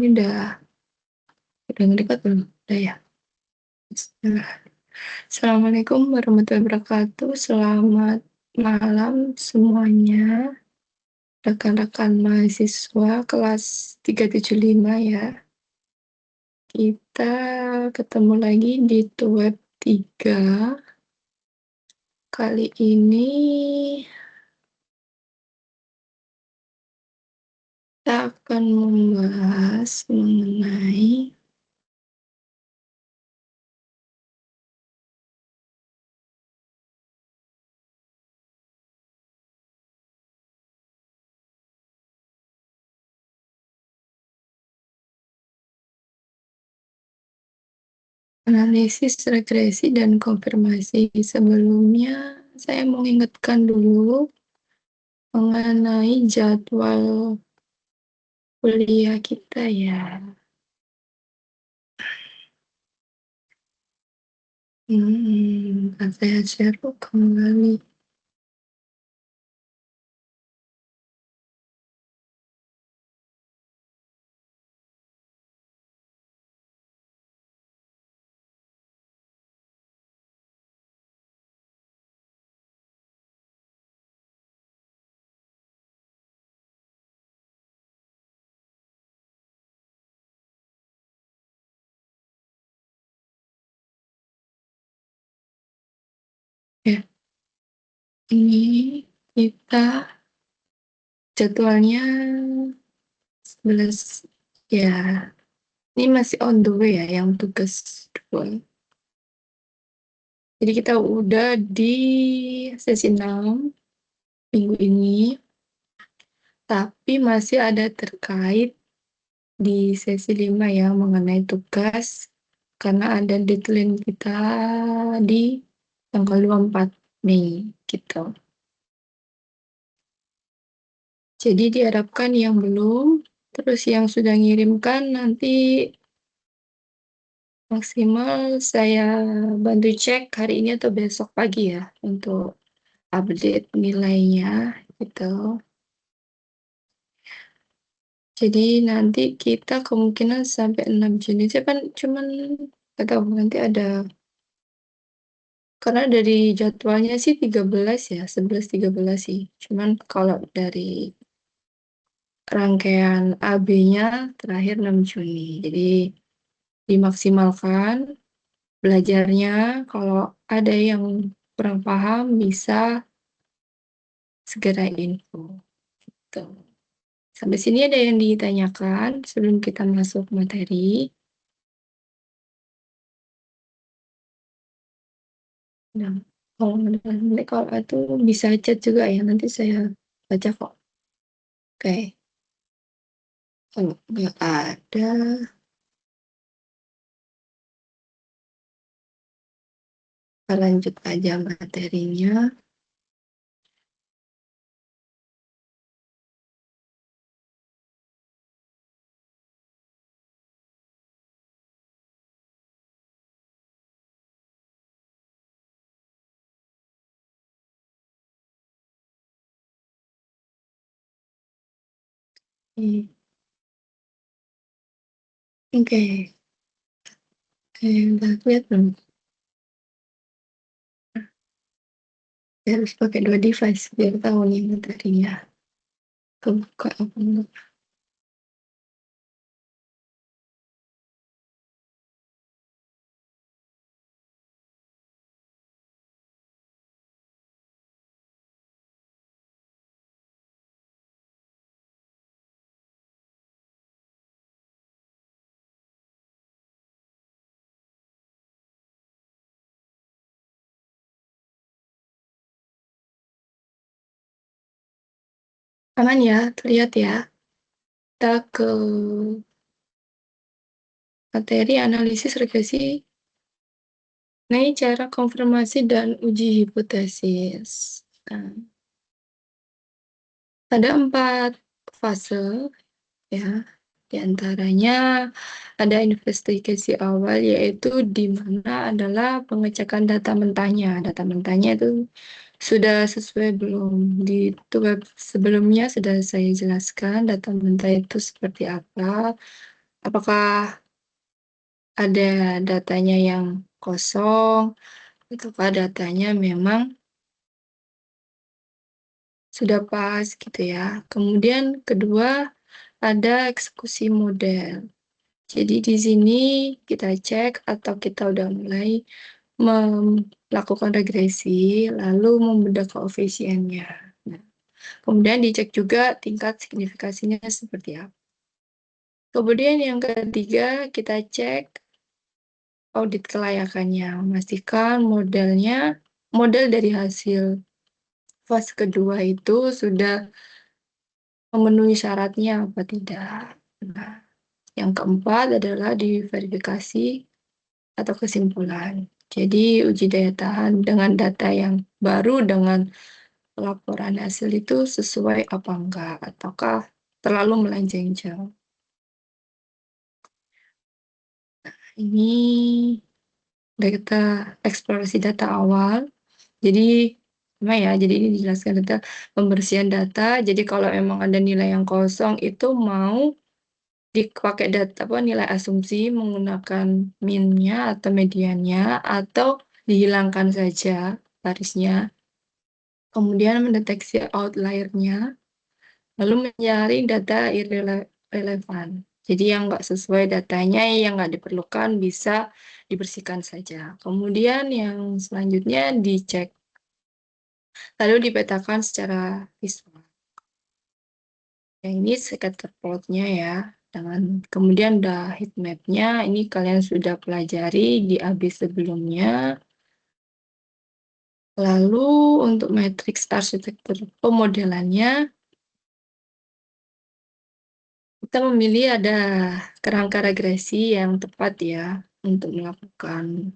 Ini udah ngedekat belum? Udah ya. Bismillah. Assalamualaikum warahmatullahi wabarakatuh. Selamat malam semuanya. Rekan-rekan mahasiswa kelas 375 ya. Kita ketemu lagi di Tuweb 3. Kali ini kita akan membahas mengenai analisis regresi dan konfirmasi. Sebelumnya, saya mau ingatkan dulu mengenai jadwal kuliah kita ya. Saya share kembali. Ya, ini kita jadwalnya 11 ya. Ini masih on the way ya yang tugas 2. Jadi kita udah di sesi 6 minggu ini, tapi masih ada terkait di sesi 5 ya mengenai tugas karena ada deadline kita di tanggal 24 Mei gitu. Jadi diharapkan yang belum, terus yang sudah ngirimkan nanti maksimal saya bantu cek hari ini atau besok pagi ya untuk update nilainya gitu. Jadi nanti kita kemungkinan sampai 6 Juni. Saya kan cuman nggak tahu nanti ada, karena dari jadwalnya sih 13 ya, 11-13 sih. Cuman kalau dari rangkaian AB-nya terakhir 6 Juni. Jadi dimaksimalkan belajarnya. Kalau ada yang kurang paham bisa segera info. Tuh. Sampai sini ada yang ditanyakan sebelum kita masuk materi. Nah, kalau itu bisa chat juga ya, nanti saya baca kok. Oke, kalau nggak ada, kita lanjut aja materinya. Oke, udah lihat belum? Saya harus pakai 2 device biar tahu nih materinya kebuka apa enggak. Aman ya, terlihat ya. Kita ke materi analisis regresi. Ini cara konfirmasi dan uji hipotesis. Nah, ada 4 fase ya. Di antaranya ada investigasi awal, yaitu di mana adalah pengecekan data mentahnya. Data mentahnya itu sudah sesuai belum? Di web sebelumnya sudah saya jelaskan data mentah itu seperti apa. Apakah ada datanya yang kosong, ataukah datanya memang sudah pas gitu ya. Kemudian kedua, ada eksekusi model. Jadi di sini kita cek atau kita udah mulai melakukan regresi, lalu membedah koefisiennya. Nah, kemudian dicek juga tingkat signifikasinya seperti apa. Kemudian yang ketiga, kita cek audit kelayakannya, memastikan model dari hasil fase kedua itu sudah memenuhi syaratnya apa tidak. Nah, yang keempat adalah diverifikasi atau kesimpulan. Jadi uji daya tahan dengan data yang baru dengan laporan hasil itu sesuai apa enggak, ataukah terlalu melenceng jauh. Ini data eksplorasi data awal. Jadi jadi ini dijelaskan data pembersihan data. Jadi kalau memang ada nilai yang kosong itu mau dipakai data nilai asumsi menggunakan min-nya atau mediannya atau dihilangkan saja barisnya. Kemudian mendeteksi outlier-nya, lalu menyaring data irrelevan. Jadi yang nggak sesuai datanya, yang nggak diperlukan bisa dibersihkan saja. Kemudian yang selanjutnya dicek, lalu dipetakan secara visual. Yang ini scatter plot-nya ya. Kemudian udah heat map-nya, ini kalian sudah pelajari di AB sebelumnya. Lalu untuk matriks arsitektur pemodelannya, kita memilih ada kerangka regresi yang tepat ya untuk melakukan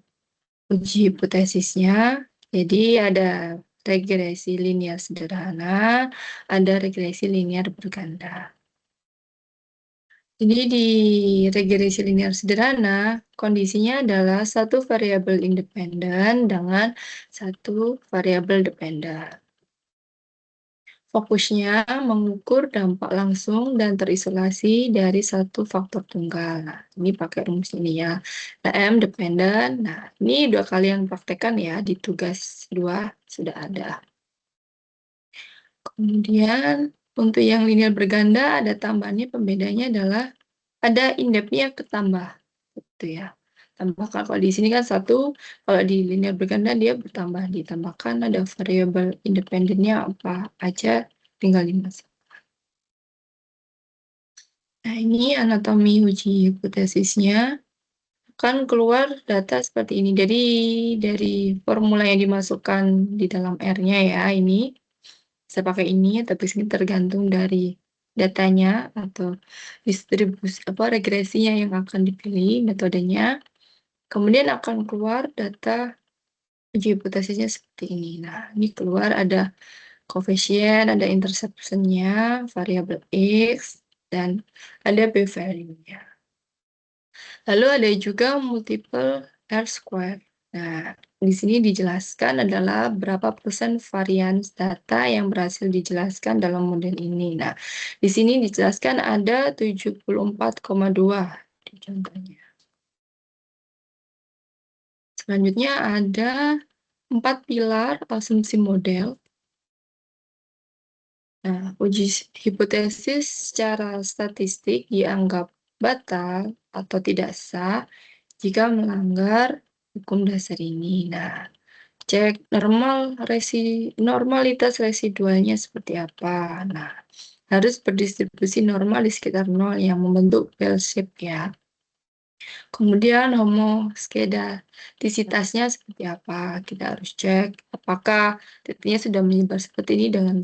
uji hipotesisnya. Jadi ada regresi linear sederhana, ada regresi linear berganda. Jadi di regresi linear sederhana, kondisinya adalah satu variabel independen dengan satu variabel dependen. Fokusnya mengukur dampak langsung dan terisolasi dari satu faktor tunggal. Nah, ini pakai rumus ini ya. Nah, M dependen. Nah, ini 2 kali yang praktekkan ya, di tugas 2 sudah ada. Kemudian untuk yang linear berganda ada tambahannya, pembedanya adalah ada indepnya ketambah gitu ya. Tambahkan kalau di sini kan satu, kalau di linear berganda dia bertambah, ditambahkan ada variabel independennya apa aja tinggal dimasuk. Nah, ini anatomi uji hipotesisnya kan keluar data seperti ini. Jadi dari formula yang dimasukkan di dalam R-nya ya, ini bisa pakai ini, tapi ini tergantung dari datanya atau distribusi regresinya yang akan dipilih metodenya. Kemudian akan keluar data uji hipotesisnya seperti ini. Nah, ini keluar ada koefisien, ada interception-nya, variabel X, dan ada p-value-nya. Lalu ada juga multiple R-square. Nah, di sini dijelaskan adalah berapa persen varian data yang berhasil dijelaskan dalam model ini. Nah, di sini dijelaskan ada 74,2 di contohnya. Selanjutnya ada 4 pilar asumsi model. Nah, uji hipotesis secara statistik dianggap batal atau tidak sah jika melanggar hukum dasar ini. Nah, cek normalitas residualnya seperti apa. Nah, harus berdistribusi normal di sekitar 0 yang membentuk bell shape ya. Kemudian homoskedastisitasnya seperti apa? Kita harus cek apakah titiknya sudah menyebar seperti ini dengan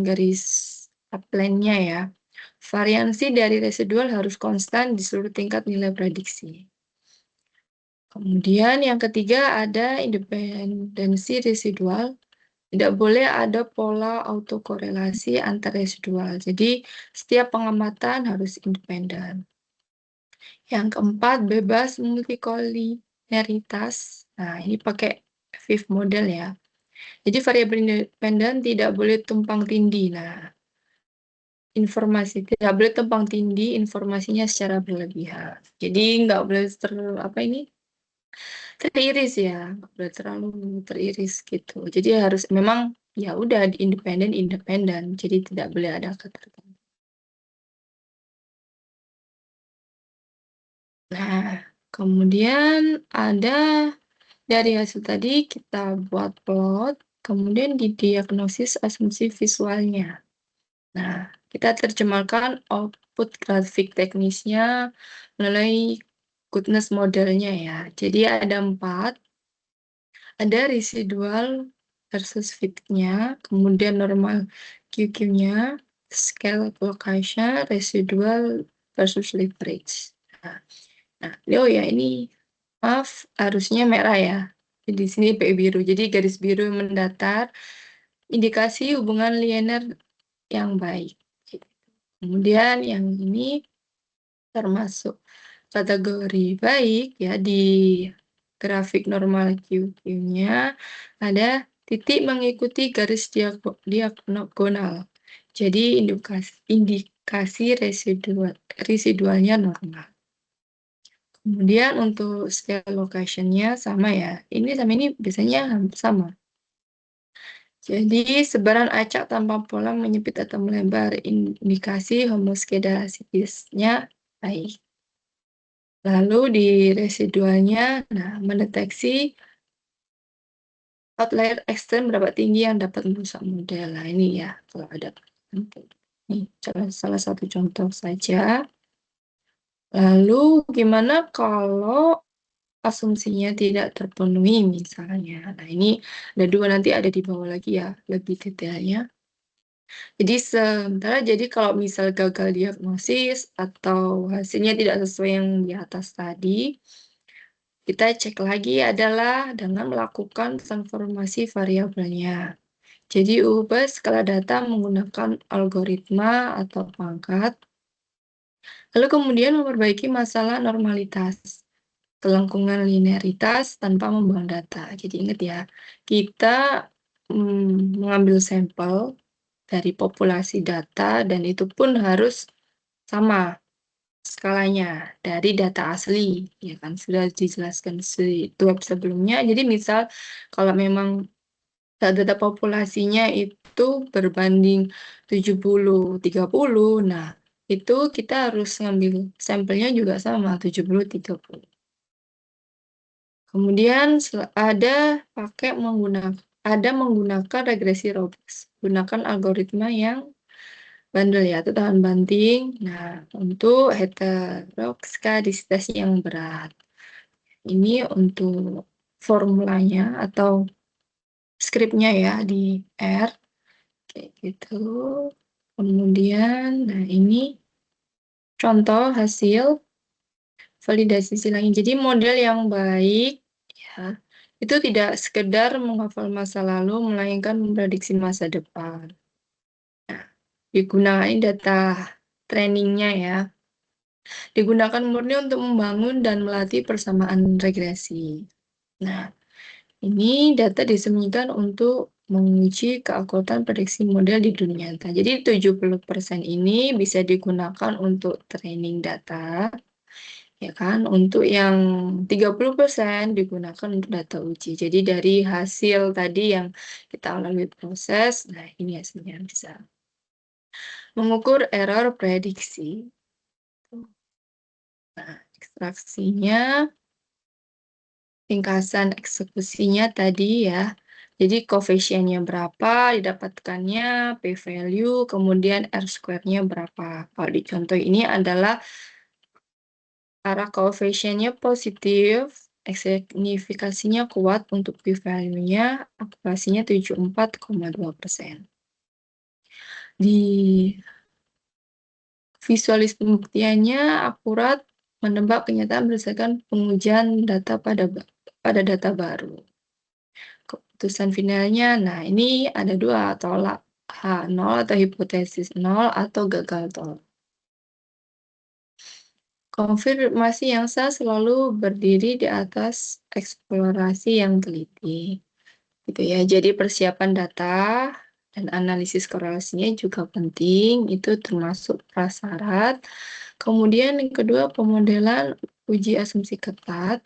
garis upline-nya ya. Variansi dari residual harus konstan di seluruh tingkat nilai prediksi. Kemudian yang ketiga ada independensi residual. Tidak boleh ada pola autokorelasi antar residual. Jadi setiap pengamatan harus independen. Yang keempat, bebas multikoliniaritas. Nah, ini pakai fifth model ya. Jadi variabel independen tidak boleh tumpang tindih. Nah, informasi, tidak boleh tumpang tindih informasinya secara berlebihan. Jadi nggak boleh teriris ya, nggak boleh terlalu teriris gitu. Jadi harus memang ya udah independen independen. Jadi tidak boleh ada ketergantungan. Nah, kemudian ada dari hasil tadi kita buat plot, kemudian didiagnosis asumsi visualnya. Nah, kita terjemahkan output grafik teknisnya melalui goodness modelnya ya. Jadi ada 4, ada residual versus fit-nya, kemudian normal QQ-nya, scale location, residual versus leverage. Nah, oh ya ini maaf harusnya merah ya. Di sini biru. Jadi garis biru mendatar indikasi hubungan linear yang baik. Kemudian yang ini termasuk kategori baik ya di grafik normal QQ-nya ada titik mengikuti garis diagonal. Jadi indikasi residualnya normal. Kemudian untuk scale location-nya sama ya. Ini sama ini biasanya hampir sama. Jadi sebaran acak tanpa pola menyempit atau melebar indikasi homoskedasisnya baik. Lalu di residualnya, nah mendeteksi outlier ekstrem berapa tinggi yang dapat merusak model. Nah ini ya, kalau ada ini salah satu contoh saja. Lalu gimana kalau asumsinya tidak terpenuhi misalnya. Nah ini ada 2 nanti ada di bawah lagi ya, lebih detailnya. Jadi kalau misal gagal diagnosis atau hasilnya tidak sesuai yang di atas tadi, kita cek lagi adalah dengan melakukan transformasi variabelnya. Jadi ubah skala data menggunakan algoritma atau pangkat, lalu kemudian memperbaiki masalah normalitas, kelengkungan linearitas tanpa membuang data. Jadi ingat ya, kita mengambil sampel dari populasi data dan itu pun harus sama skalanya dari data asli, ya kan sudah dijelaskan di web sebelumnya. Jadi misal kalau memang data populasinya itu berbanding 70-30, nah itu kita harus ngambil sampelnya juga sama 70-30. Kemudian menggunakan regresi robust, gunakan algoritma yang bandel ya, atau tahan banting. Nah, untuk heteroskadisitas yang berat. Ini untuk formulanya atau skripnya ya di R. Kayak gitu. Kemudian, nah ini contoh hasil validasi silangnya. Jadi model yang baik ya, itu tidak sekedar menghafal masa lalu, melainkan memprediksi masa depan. Nah, digunakan data trainingnya ya. Digunakan murni untuk membangun dan melatih persamaan regresi. Nah, ini data disembunyikan untuk menguji keakuratan prediksi model di dunia nyata. Jadi 70% ini bisa digunakan untuk training data, ya kan? Untuk yang 30% digunakan untuk data uji. Jadi dari hasil tadi yang kita lalui proses, nah ini hasilnya bisa mengukur error prediksi. Nah, ekstraksinya, ringkasan eksekusinya tadi ya. Jadi koefisiennya berapa didapatkannya, p-value, kemudian R-square-nya berapa. Kalau di contoh ini adalah arah koefisiennya positif, signifikasinya kuat untuk p-value-nya, akurasinya 74,2%. Di visualis pembuktiannya akurat menebak kenyataan berdasarkan pengujian data pada data baru. Keputusan finalnya, nah ini ada 2, tolak H0 atau hipotesis 0 atau gagal tolak. Konfirmasi yang sah selalu berdiri di atas eksplorasi yang teliti. Gitu ya. Jadi persiapan data, Dan analisis korelasinya juga penting, itu termasuk prasyarat. Kemudian yang kedua, pemodelan uji asumsi ketat.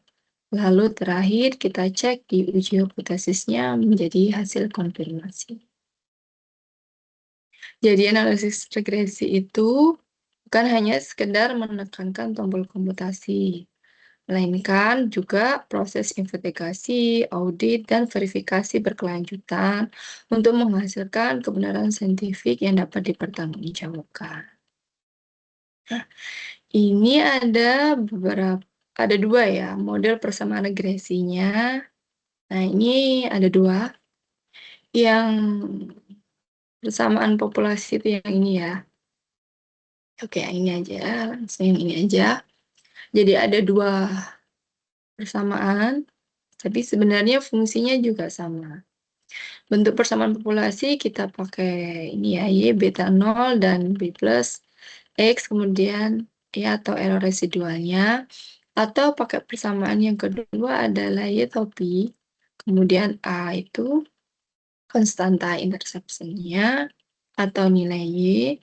Lalu terakhir kita cek di uji hipotesisnya menjadi hasil konfirmasi. Jadi analisis regresi itu bukan hanya sekedar menekankan tombol komputasi, melainkan juga proses investigasi, audit, dan verifikasi berkelanjutan untuk menghasilkan kebenaran saintifik yang dapat dipertanggungjawabkan. Nah, ini ada dua ya model persamaan regresinya. Nah, ini ada dua. Yang persamaan populasi itu yang ini ya. Oke, yang ini aja, langsung yang ini aja. Jadi ada dua persamaan, tapi sebenarnya fungsinya juga sama. Bentuk persamaan populasi kita pakai ini ya, Y beta 0 dan B plus X, kemudian ya atau error residualnya. Atau pakai persamaan yang kedua adalah Y topi, kemudian A itu konstanta interceptionnya atau nilai Y,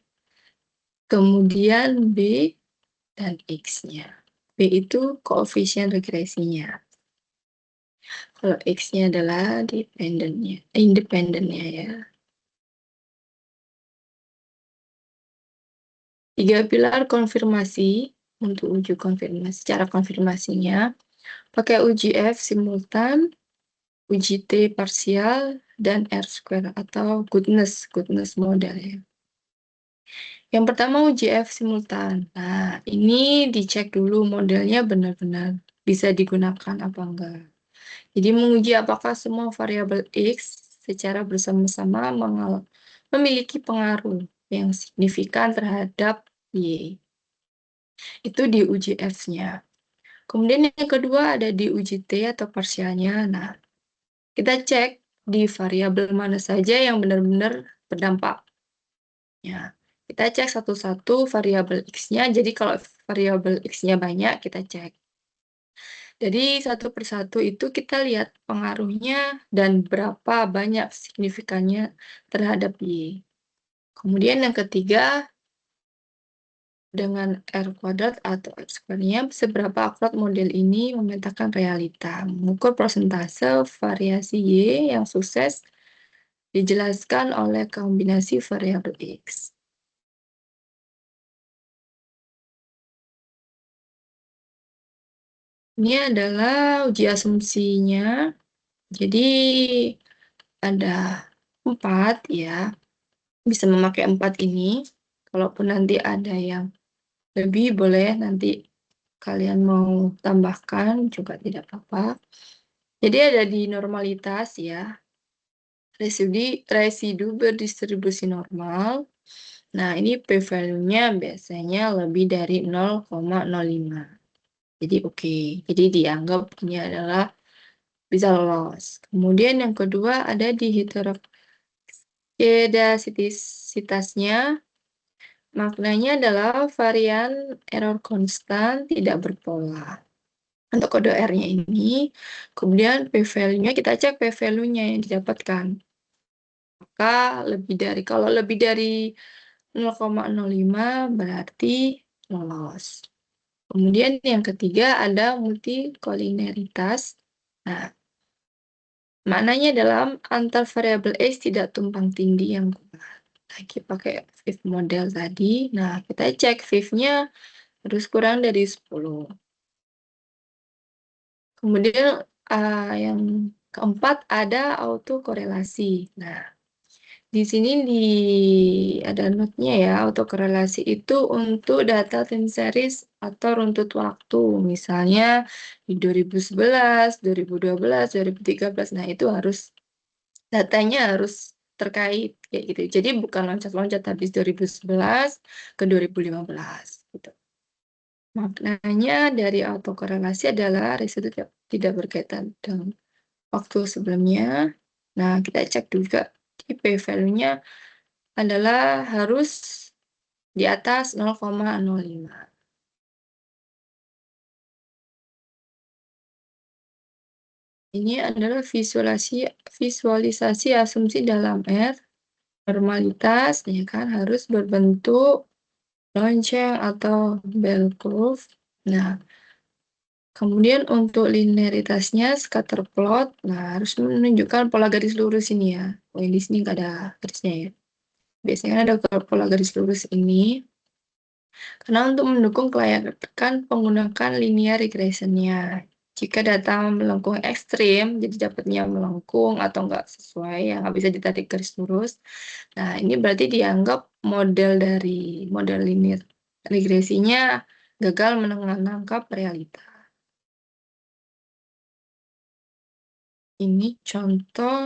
kemudian B dan X-nya. B itu koefisien regresinya. Kalau X-nya adalah independennya ya. Tiga pilar konfirmasi untuk uji konfirmasi. Cara konfirmasinya pakai uji F simultan, uji T parsial, dan R square atau goodness model ya. Yang pertama uji F simultan. Nah, ini dicek dulu modelnya benar-benar bisa digunakan apa enggak. Jadi menguji apakah semua variabel X secara bersama-sama memiliki pengaruh yang signifikan terhadap Y. Itu di uji F-nya. Kemudian yang kedua ada di uji T atau parsialnya. Nah, kita cek di variabel mana saja yang benar-benar berdampak. Ya, kita cek satu-satu variabel X-nya. Jadi kalau variabel X-nya banyak, kita cek. Jadi satu persatu itu kita lihat pengaruhnya dan berapa banyak signifikannya terhadap Y. Kemudian yang ketiga, dengan R kuadrat atau R square-nya, seberapa akurat model ini memetakan realita. Mengukur persentase variasi Y yang sukses dijelaskan oleh kombinasi variabel X. Ini adalah uji asumsinya. Jadi ada 4 ya. Bisa memakai 4 ini. Kalaupun nanti ada yang lebih, boleh nanti kalian mau tambahkan juga tidak apa-apa. Jadi ada di normalitas ya. Residu berdistribusi normal. Nah, ini p-value-nya biasanya lebih dari 0,05. Jadi oke. Jadi dianggap ini adalah bisa lolos. Kemudian yang kedua ada di heterokedasitasnya. Maknanya adalah varian error konstan tidak berpola. Untuk kode R-nya ini, kemudian p-value-nya kita cek p-value-nya yang didapatkan. Maka kalau lebih dari 0,05 berarti lolos. Kemudian yang ketiga ada multikolineritas. Nah, maknanya dalam antar variabel X tidak tumpang tindih yang kuat. Lagi pakai Viv model tadi. Nah, kita cek Viv-nya harus kurang dari 10. Kemudian yang keempat ada autokorelasi. Nah, di sini ada note-nya ya, autokorelasi itu untuk data time series atau runtut waktu. Misalnya di 2011, 2012, 2013. Nah, itu datanya harus terkait kayak gitu. Jadi bukan loncat-loncat habis 2011 ke 2015 gitu. Maknanya dari autokorelasi adalah residu tidak berkaitan dengan waktu sebelumnya. Nah, kita cek juga di p-value-nya adalah harus di atas 0,05. Ini adalah visualisasi asumsi dalam R. normalitas, ya kan, harus berbentuk lonceng atau bell curve. Nah, kemudian untuk linearitasnya scatter plot, nah harus menunjukkan pola garis lurus ini ya. Oh, di sini nggak ada garisnya ya. Biasanya kan ada pola garis lurus ini. Karena untuk mendukung kelayakan menggunakan linear regression-nya. Jika data melengkung ekstrim, jadi dapatnya melengkung atau nggak sesuai, yang nggak bisa ditarik garis lurus. Nah, ini berarti dianggap model linear regresinya gagal menangkap realita. Ini contoh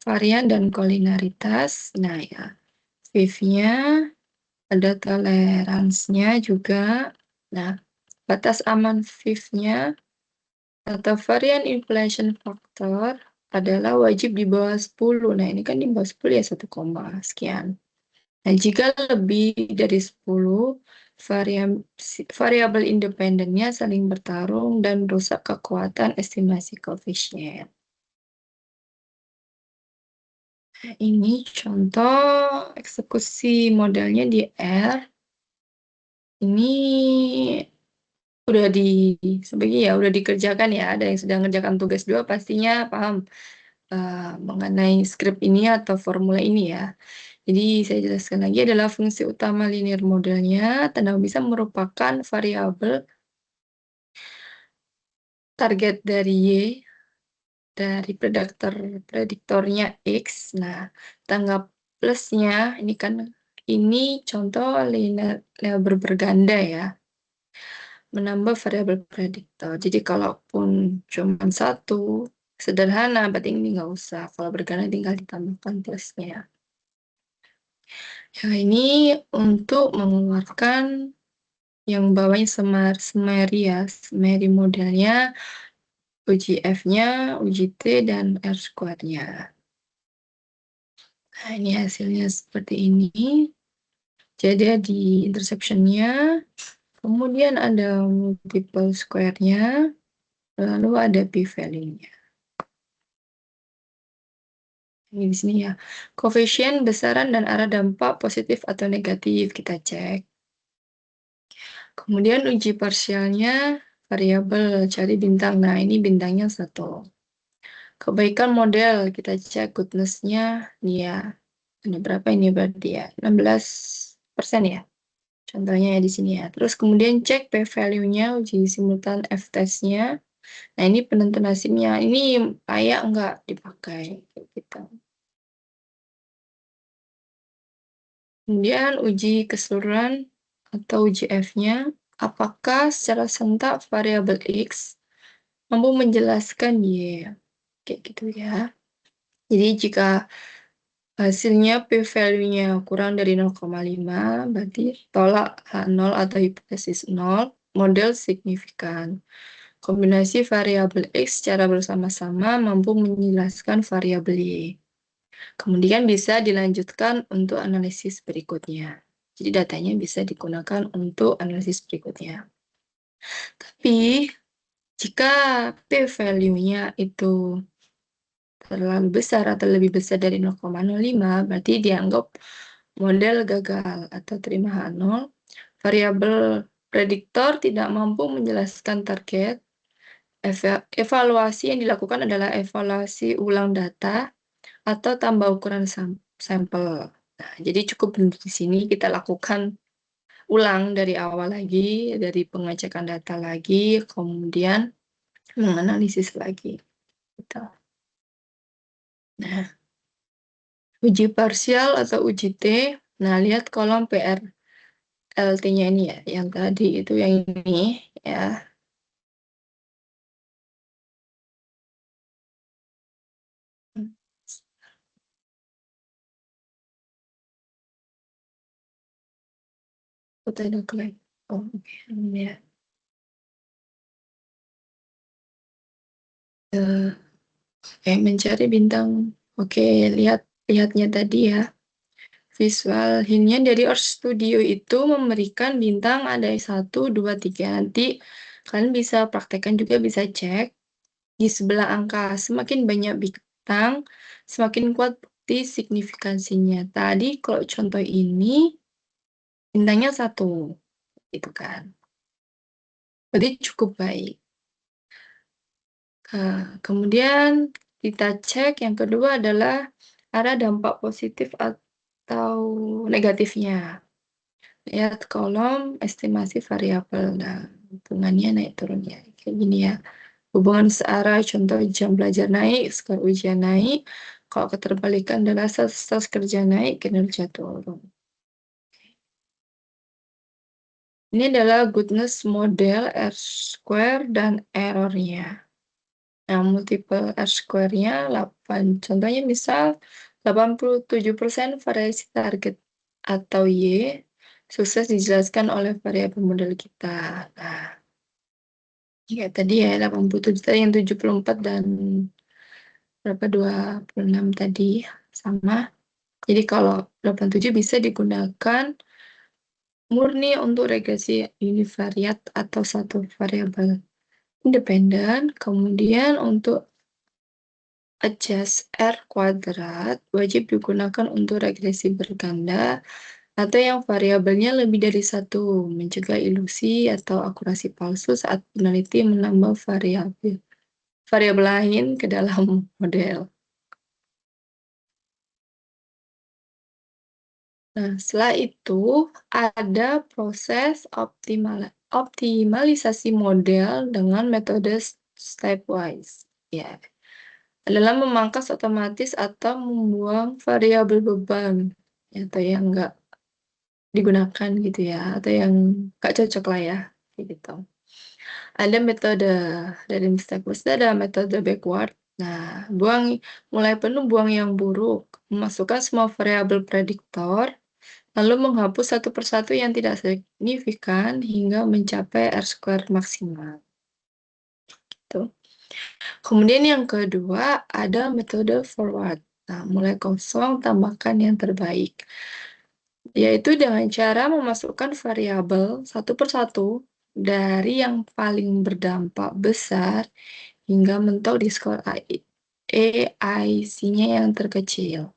varian dan kolinaritas. Nah, ya, Viv-nya ada toleransinya juga. Nah, batas aman Viv-nya atau varian inflation factor adalah wajib di bawah 10. Nah, ini kan di bawah 10 ya 1, sekian. Nah, jika lebih dari 10, variabel independennya saling bertarung dan rusak kekuatan estimasi koefisien. Nah, ini contoh eksekusi modelnya di R. Ini udah dikerjakan ya. Ada yang sedang mengerjakan tugas 2 pastinya paham mengenai skrip ini atau formula ini ya. Jadi saya jelaskan lagi adalah fungsi utama linear modelnya. Tanda bisa merupakan variabel target dari Y dari prediktornya X. Nah, tangga plusnya ini kan ini contoh linear berganda ya. Menambah variabel prediktor. Jadi kalaupun cuma satu, sederhana, berarti ini nggak usah. Kalau berganda tinggal ditambahkan plusnya. Ya, ini untuk mengeluarkan yang bawahnya semari ya, semari modelnya, uji F-nya, uji T, dan R square-nya. Nah, ini hasilnya seperti ini. Jadi di interception-nya, kemudian ada multiple square-nya, lalu ada p-value-nya. Ini di sini ya. Koefisien besaran dan arah dampak positif atau negatif kita cek. Kemudian uji parsialnya variabel cari bintang. Nah, ini bintangnya 1. Kebaikan model kita cek goodness-nya nih ya. Ada berapa ini berarti ya? 16% ya. Contohnya ya di sini ya. Terus kemudian cek p-value-nya, uji simultan f-test-nya. Nah, ini penentu nasibnya. Ini layak nggak dipakai gitu. Kemudian uji keseluruhan atau uji F-nya, apakah secara sentak variabel X mampu menjelaskan Y. Kayak gitu ya. Jadi jika hasilnya p-value-nya kurang dari 0,5, berarti tolak H0 atau hipotesis 0, model signifikan. Kombinasi variabel X secara bersama-sama mampu menjelaskan variabel Y. Kemudian bisa dilanjutkan untuk analisis berikutnya. Jadi datanya bisa digunakan untuk analisis berikutnya. Tapi jika p-value-nya itu terlalu besar atau lebih besar dari 0,05, berarti dianggap model gagal atau terima H0. Variabel prediktor tidak mampu menjelaskan target. Evaluasi yang dilakukan adalah evaluasi ulang data atau tambah ukuran sampel. Nah, jadi cukup di sini kita lakukan ulang dari awal lagi, dari pengecekan data lagi, kemudian menganalisis lagi. Gitu. Nah, uji parsial atau uji T, nah lihat kolom PR LT-nya ini ya, yang tadi itu yang ini ya. Foto Oh, oke. Ya. Mencari bintang. Oke, lihatnya tadi ya. Visual hintnya dari Earth Studio itu memberikan bintang ada 1, 2, 3. Nanti kalian bisa praktekkan juga, bisa cek. Di sebelah angka semakin banyak bintang, semakin kuat seperti signifikansinya. Tadi kalau contoh ini bintangnya 1, gitu kan. Berarti cukup baik. Kemudian kita cek yang kedua adalah ada dampak positif atau negatifnya. Lihat kolom estimasi variabel. Nah, hubungannya naik turun ya. Kayak gini ya. Hubungan searah, contoh jam belajar naik, skor ujian naik. Kalau keterbalikan adalah stres kerja naik, kinerja turun. Ini adalah goodness model R-square dan errornya. Nah, multiple R-square-nya 8. Contohnya misal 87% variasi target atau Y sukses dijelaskan oleh variabel model kita. Nah, ya tadi ya 87 tadi, yang 74 dan berapa 26 tadi sama. Jadi kalau 87 bisa digunakan murni untuk regresi univariat atau satu variabel independen. Kemudian untuk adjust R kuadrat wajib digunakan untuk regresi berganda atau yang variabelnya lebih dari 1, mencegah ilusi atau akurasi palsu saat peneliti menambah variabel lain ke dalam model. Nah, setelah itu ada proses optimalisasi model dengan metode stepwise. Ya, adalah memangkas otomatis atau membuang variabel beban atau yang enggak digunakan gitu ya, atau yang nggak cocok lah ya, kayak gitu. Ada metode dari stepwise, ada metode backward. Nah, mulai penuh, buang yang buruk, memasukkan semua variabel prediktor, lalu menghapus satu persatu yang tidak signifikan hingga mencapai R-square maksimal. Gitu. Kemudian yang kedua ada metode forward. Nah, mulai kosong, tambahkan yang terbaik. Yaitu dengan cara memasukkan variabel satu persatu dari yang paling berdampak besar hingga mentok di skor AIC-nya yang terkecil.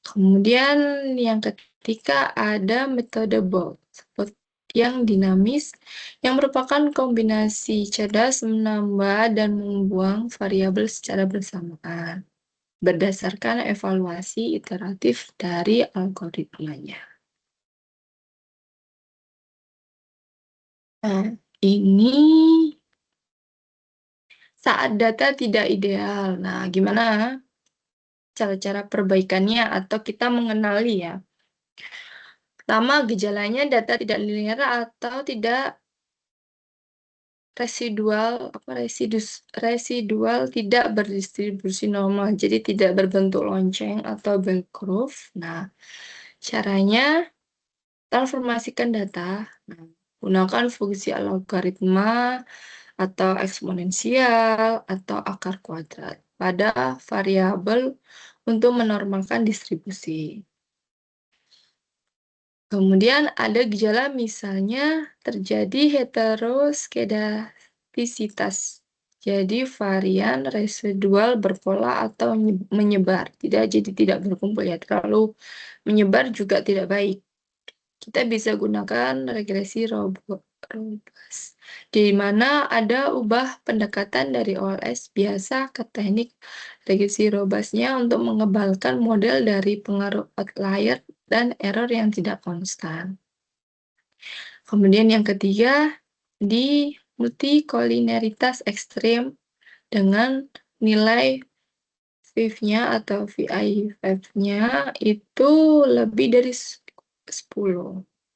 Kemudian yang ketiga ada metode bold yang dinamis, yang merupakan kombinasi cerdas menambah dan membuang variabel secara bersamaan berdasarkan evaluasi iteratif dari algoritmanya. Nah, ini saat data tidak ideal. Nah, gimana cara-cara perbaikannya atau kita mengenali ya? Pertama, gejalanya data tidak linear atau tidak residual tidak berdistribusi normal, jadi tidak berbentuk lonceng atau bell curve. Nah, caranya transformasikan data. Nah, gunakan fungsi logaritma atau eksponensial atau akar kuadrat pada variabel untuk menormalkan distribusi. Kemudian ada gejala misalnya terjadi heteroskedastisitas. Jadi varian residual berpola atau menyebar. Jadi tidak berkumpul ya, terlalu menyebar juga tidak baik. Kita bisa gunakan regresi robust, di mana ada ubah pendekatan dari OLS biasa ke teknik regresi robustnya untuk mengebalkan model dari pengaruh outlier dan error yang tidak konstan. Kemudian yang ketiga, di multikolineritas ekstrim dengan nilai VIF-nya atau VI5-nya itu lebih dari 10.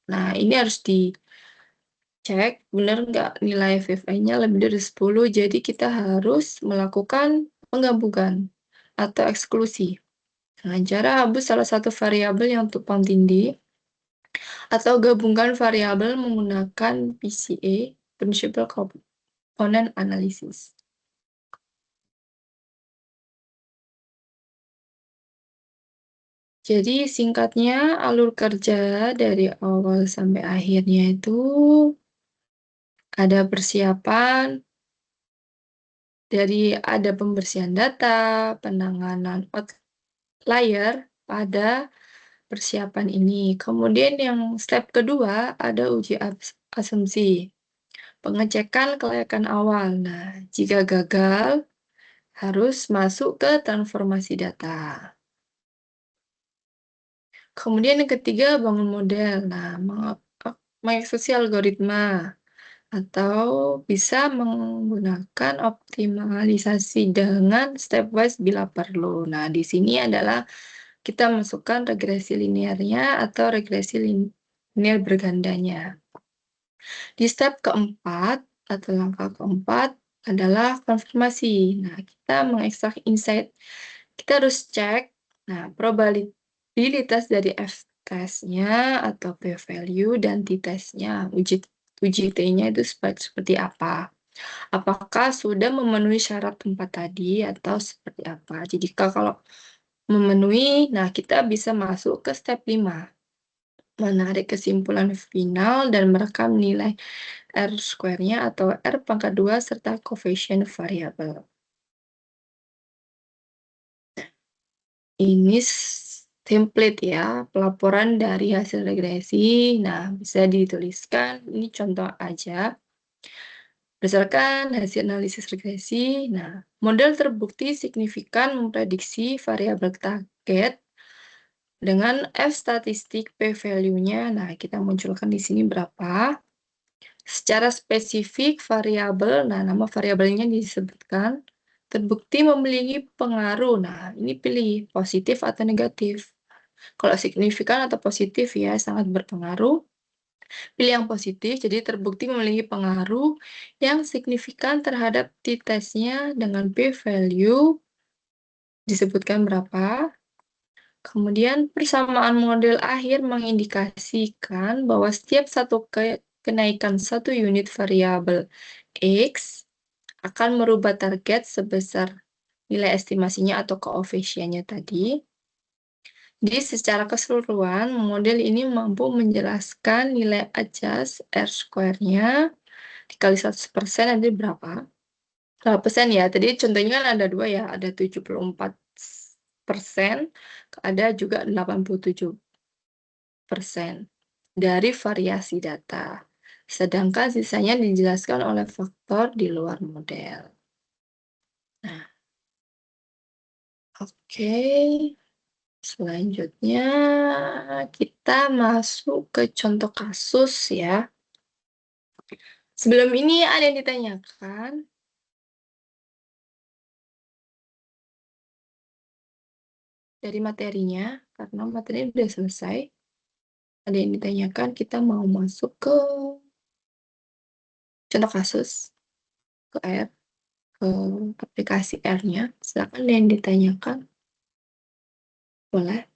Nah, ini harus dicek benar nggak nilai VI-nya lebih dari 10, jadi kita harus melakukan penggabungan atau eksklusi dengan cara hapus salah satu variabel yang tumpang tindih atau gabungkan variabel menggunakan PCA, Principal Component Analysis. Jadi singkatnya, alur kerja dari awal sampai akhirnya itu ada persiapan, ada pembersihan data, penanganan layar pada persiapan ini. Kemudian yang step kedua ada uji asumsi, pengecekan kelayakan awal. Nah, jika gagal, harus masuk ke transformasi data. Kemudian yang ketiga, bangun model. Nah, mengeksekusi algoritma atau bisa menggunakan optimalisasi dengan stepwise bila perlu. Nah, di sini adalah kita masukkan regresi linearnya atau regresi linear bergandanya. Di step keempat atau langkah keempat adalah konfirmasi. Nah, kita mengekstrak insight. Kita harus cek, nah, probabilitas dari F-test-nya atau p-value dan t-test-nya, uji t-nya itu seperti apa. Apakah sudah memenuhi syarat 4 tadi atau seperti apa. Jadi kalau memenuhi, nah kita bisa masuk ke step 5. Menarik kesimpulan final dan merekam nilai R-square-nya atau R pangkat 2 serta koefisien variabel. Ini template ya, pelaporan dari hasil regresi. Nah, bisa dituliskan, ini contoh aja. Berdasarkan hasil analisis regresi, nah, model terbukti signifikan memprediksi variabel target dengan F statistik p-value-nya. Nah, kita munculkan di sini berapa. Secara spesifik variabel, nah nama variabelnya disebutkan, terbukti memiliki pengaruh. Nah, ini pilih positif atau negatif. Kalau signifikan atau positif ya, sangat berpengaruh. Pilih yang positif, jadi terbukti memiliki pengaruh yang signifikan terhadap t-test-nya dengan p-value disebutkan berapa. Kemudian persamaan model akhir mengindikasikan bahwa setiap satu kenaikan satu unit variabel X akan merubah target sebesar nilai estimasinya atau koefisiennya tadi. Jadi secara keseluruhan, model ini mampu menjelaskan nilai adjust R-square-nya dikali 100% nanti berapa? Berapa persen ya? Tadi contohnya kan ada 2 ya, ada 74%, ada juga 87% dari variasi data. Sedangkan sisanya dijelaskan oleh faktor di luar model. Nah, oke. Selanjutnya kita masuk ke contoh kasus ya. Sebelum ini ada yang ditanyakan? Dari materinya, karena materi udah selesai. Ada yang ditanyakan, kita mau masuk ke contoh kasus, ke R, ke aplikasi R-nya. Silakan ada yang ditanyakan. Boleh.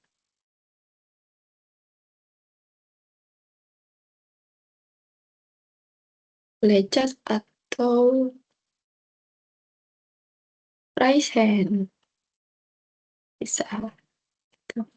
Boleh chat atau raise hand. Bisa. Gitu.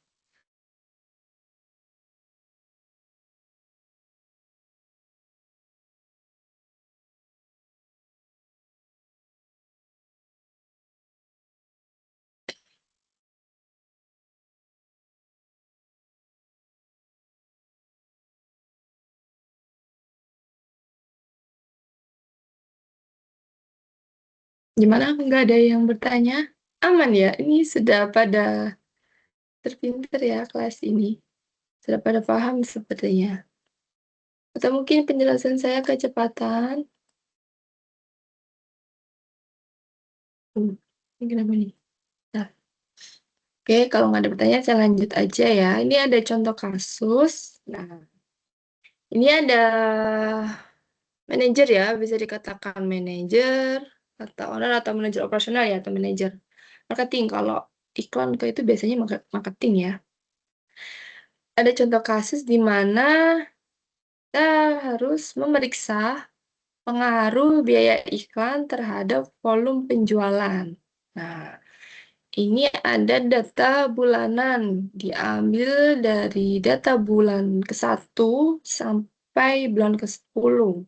Gimana? Nggak ada yang bertanya? Aman ya? Ini sudah pada terpinter ya kelas ini. Sudah pada paham sepertinya. Atau mungkin penjelasan saya kecepatan. Ini kenapa nih? Nah, oke, kalau nggak ada pertanyaan, saya lanjut aja ya. Ini ada contoh kasus. Nah, ini ada manajer ya, bisa dikatakan manajer, atau owner, atau manajer operasional ya, atau manajer marketing. Kalau iklan ke itu biasanya marketing ya. Ada contoh kasus di mana kita harus memeriksa pengaruh biaya iklan terhadap volume penjualan. Nah, ini ada data bulanan, diambil dari data bulan ke-1 sampai bulan ke-10.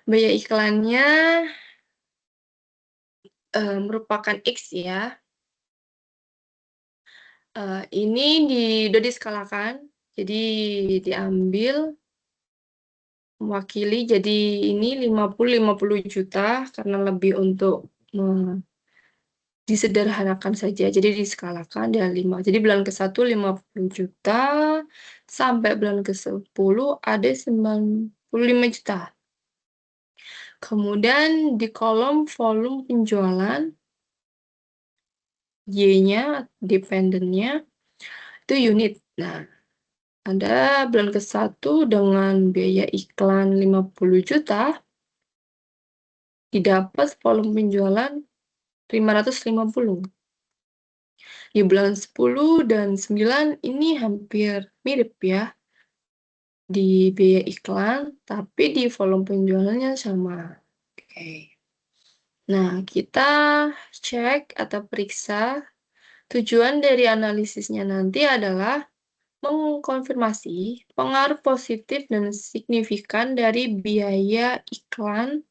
Biaya iklannya merupakan X ya. Ini udah diskalakan, jadi diambil mewakili, jadi ini 50 juta karena lebih untuk disederhanakan saja, jadi diskalakan dari 5. Jadi bulan ke-1 50 juta, sampai bulan ke-10 ada 95 juta. Kemudian di kolom volume penjualan, Y-nya, dependennya, itu unit. Nah, ada bulan ke-1 dengan biaya iklan 50 juta, didapat volume penjualan 550. Di bulan 10 dan 9 ini hampir mirip ya, di biaya iklan, tapi di volume penjualannya sama. Oke. Nah, kita cek atau periksa. Tujuan dari analisisnya nanti adalah mengkonfirmasi pengaruh positif dan signifikan dari biaya iklan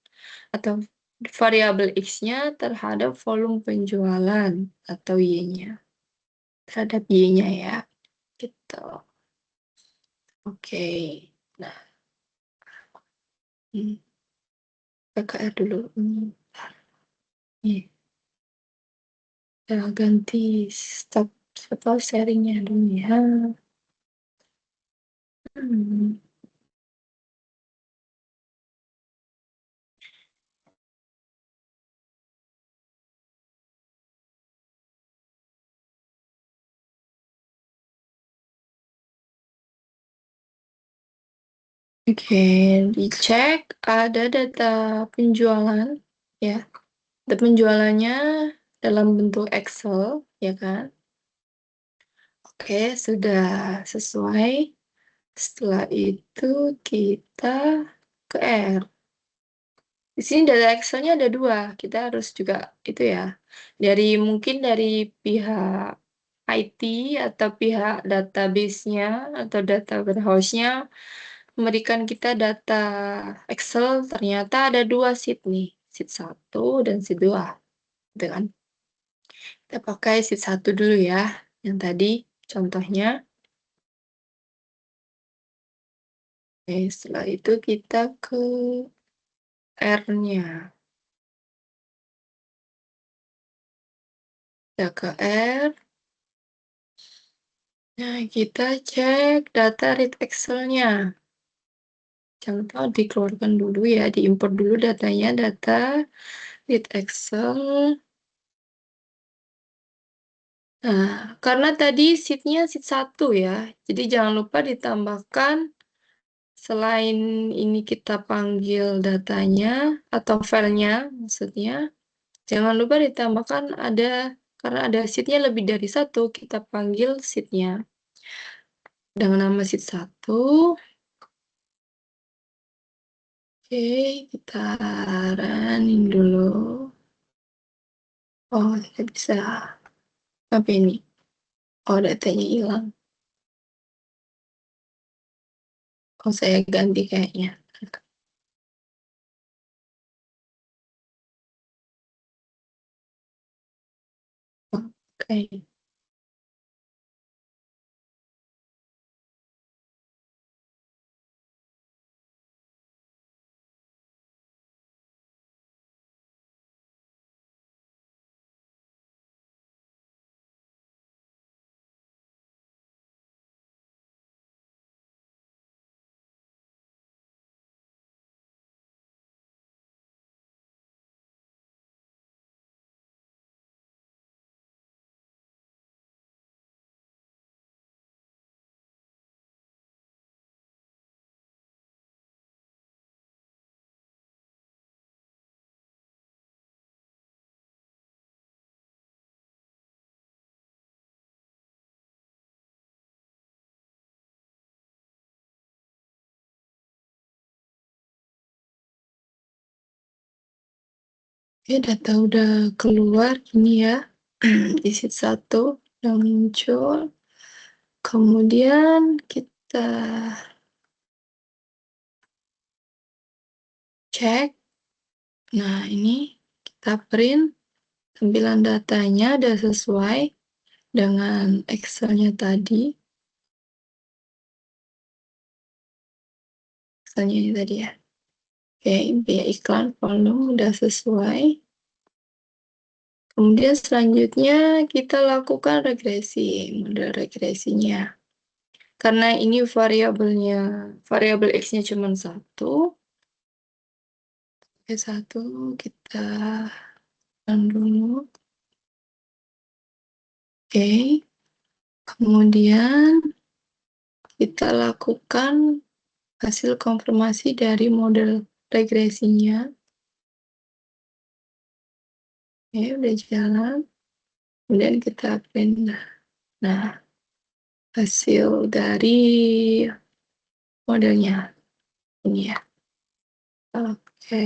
atau variabel X-nya terhadap volume penjualan atau Y-nya. Terhadap Y-nya ya, gitu. Oke. Nah, KKR dulu. Nih, ganti stop sharingnya dulu ya. Hmm. Oke, dicek ada data penjualan ya. Data penjualannya dalam bentuk Excel, ya kan? Oke, sudah sesuai. Setelah itu kita ke R. Di sini data Excelnya ada 2. Kita harus juga itu ya. Mungkin dari pihak IT atau pihak database-nya atau data warehouse-nya memberikan kita data Excel, ternyata ada 2 sheet nih, sheet 1 dan sheet 2, gitu kan. Kita pakai sheet 1 dulu ya, yang tadi contohnya. Oke, setelah itu kita ke R-nya. Kita ke R. Nah, kita cek data read Excel-nya. Contoh dikeluarkan dulu ya, diimport dulu datanya, data read Excel. Nah, karena tadi sheet-nya sheet 1 ya, jadi jangan lupa ditambahkan, selain ini kita panggil datanya atau filenya maksudnya, jangan lupa ditambahkan karena ada sheet-nya lebih dari 1, kita panggil sheet-nya dengan nama sheet 1. Oke, kita running dulu. Oh, tidak bisa. Apa ini? Oh, datanya hilang. Oh, saya ganti kayaknya. Oke. Oke, data udah keluar ini ya. Di sheet 1 udah muncul. Kemudian kita cek. Nah, ini kita print. Tampilan datanya udah sesuai. dengan Excel-nya tadi. Excel-nya ini tadi ya. Oke, biaya iklan volume udah sesuai. Kemudian selanjutnya kita lakukan regresi, model regresinya. Karena ini variabel X-nya cuma satu. Satu kita run dulu. Oke, kemudian kita lakukan hasil konfirmasi dari model regresinya. Oke, udah jalan. Kemudian kita print. Nah, hasil dari modelnya ini ya. Oke.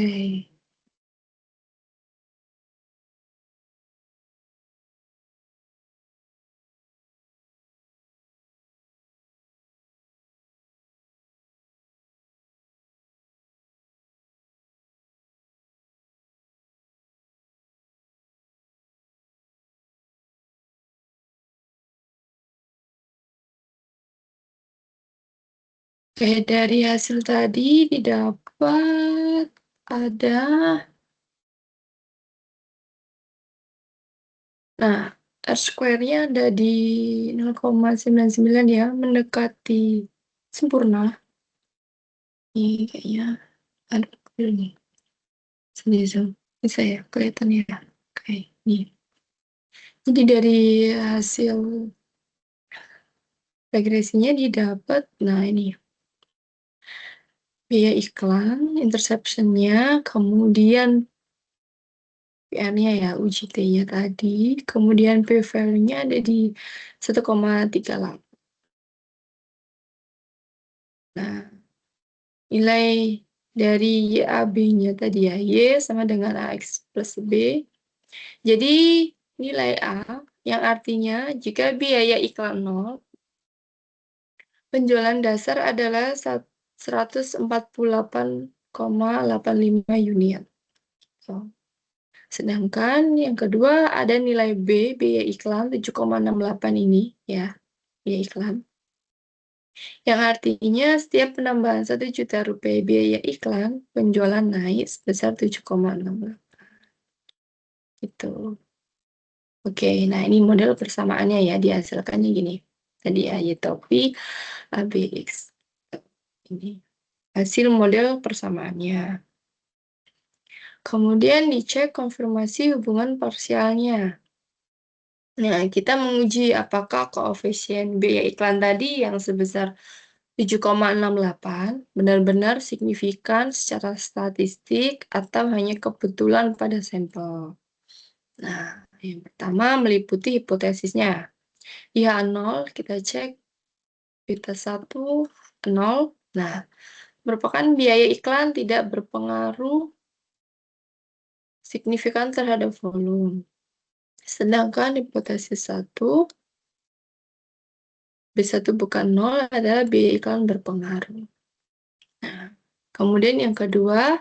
Oke, dari hasil tadi didapat ada. Nah, R-square-nya ada di 0,99 ya, mendekati sempurna. Ini kayaknya ada ini. Sini zoom. Bisa ya, kelihatan ya. Oke, ini. Jadi dari hasil regresinya didapat, nah ini biaya iklan, interception-nya, kemudian PR-nya ya, UJT-nya tadi, kemudian P-value-nya ada di 1,38. Nah, nilai dari YAB-nya tadi ya, Y sama dengan AX plus B. Jadi nilai A yang artinya jika biaya iklan 0, penjualan dasar adalah 148,85 unit. So, sedangkan yang kedua ada nilai B, biaya iklan 7,68 ini ya, biaya iklan. Yang artinya setiap penambahan 1 juta rupiah biaya iklan, penjualan naik sebesar 7,68. Gitu. Oke, nah ini model persamaannya ya, dihasilkannya gini. Tadi ya, Y topi ABX. Ini hasil model persamaannya. Kemudian dicek konfirmasi hubungan parsialnya. Nah, kita menguji apakah koefisien biaya iklan tadi yang sebesar 7,68 benar-benar signifikan secara statistik atau hanya kebetulan pada sampel. Nah, yang pertama meliputi hipotesisnya. Ya 0, kita cek. Beta 1, 0. Nah, merupakan biaya iklan tidak berpengaruh signifikan terhadap volume. Sedangkan hipotesis 1, B1 bukan 0 adalah biaya iklan berpengaruh. Nah, kemudian yang kedua,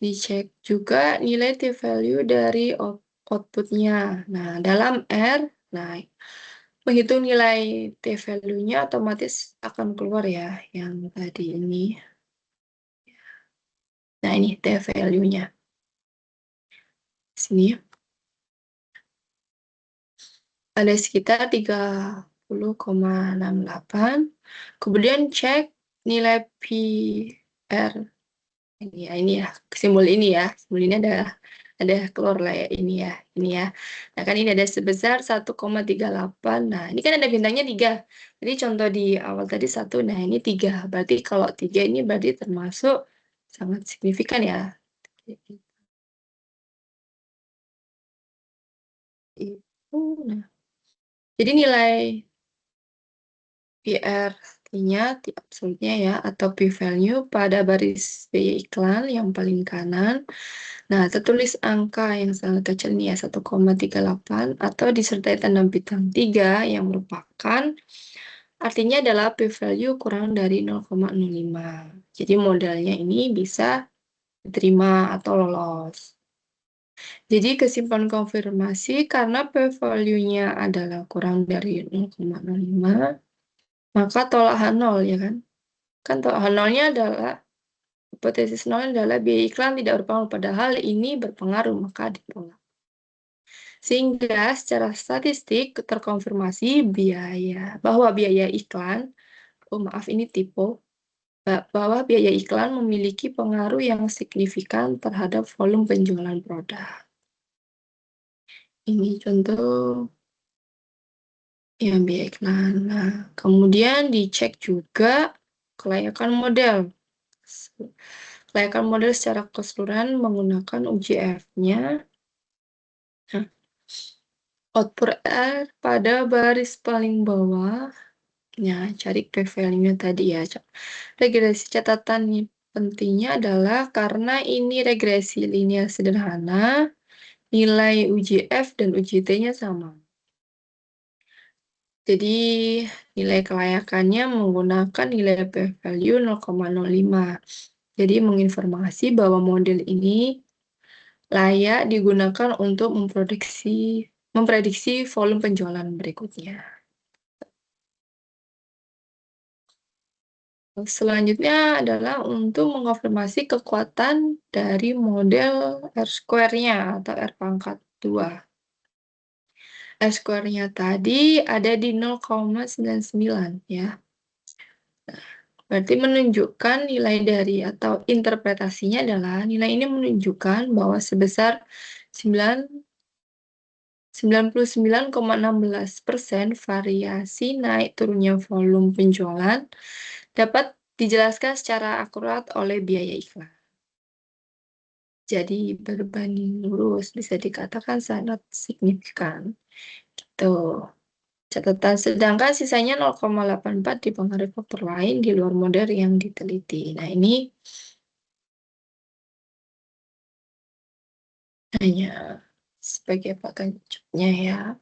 dicek juga nilai T-value dari outputnya. Nah, dalam R, nah, menghitung nilai T-value-nya otomatis akan keluar ya, yang tadi ini. Nah, ini T-value-nya. Sini. Ada sekitar 30,68. Kemudian cek nilai PR. Ini ya, simbol ini ya. Simbol ini ada keluar lah ya, ini ya. Nah, kan ini ada sebesar 1,38. Nah, ini kan ada bintangnya 3. Jadi contoh di awal tadi 1, nah ini 3. Berarti kalau 3 ini berarti termasuk sangat signifikan ya. Itu, nah. Jadi nilai PR-nya, absolutnya ya, atau P-value pada baris biaya iklan yang paling kanan. Nah, tertulis angka yang sangat kecil nih ya, 1,38 atau disertai tanda bintang 3 yang merupakan artinya adalah P-value kurang dari 0,05. Jadi modelnya ini bisa diterima atau lolos. Jadi kesimpulan konfirmasi karena p-value-nya adalah kurang dari 0,05, maka tolakan 0 ya kan? Kan tolakan 0-nya adalah, hipotesis 0 adalah biaya iklan tidak berpengaruh, padahal ini berpengaruh, maka ditolak. Sehingga secara statistik terkonfirmasi bahwa biaya iklan, maaf ini typo, bahwa biaya iklan memiliki pengaruh yang signifikan terhadap volume penjualan produk. Ini contoh yang biaya iklan. Nah, kemudian dicek juga kelayakan model. Kelayakan model secara keseluruhan menggunakan UJF-nya. Nah, output R pada baris paling bawah. Ya, cari p-value-nya tadi ya. Regresi catatan pentingnya adalah karena ini regresi linear sederhana, nilai UJF dan UJT-nya sama. Jadi, nilai kelayakannya menggunakan nilai p-value 0,05. Jadi, menginformasi bahwa model ini layak digunakan untuk memprediksi volume penjualan berikutnya. Selanjutnya adalah untuk mengonfirmasi kekuatan dari model R-square-nya atau R pangkat 2. R-square-nya tadi ada di 0,99 ya. Berarti menunjukkan nilai dari atau interpretasinya adalah nilai ini menunjukkan bahwa sebesar 99,16% variasi naik turunnya volume penjualan dapat dijelaskan secara akurat oleh biaya iklan. Jadi berbanding lurus, bisa dikatakan sangat signifikan. Gitu. Catatan, sedangkan sisanya 0,84 dipengaruhi faktor lain di luar model yang diteliti. Nah, ini hanya sebagai petunjuknya ya.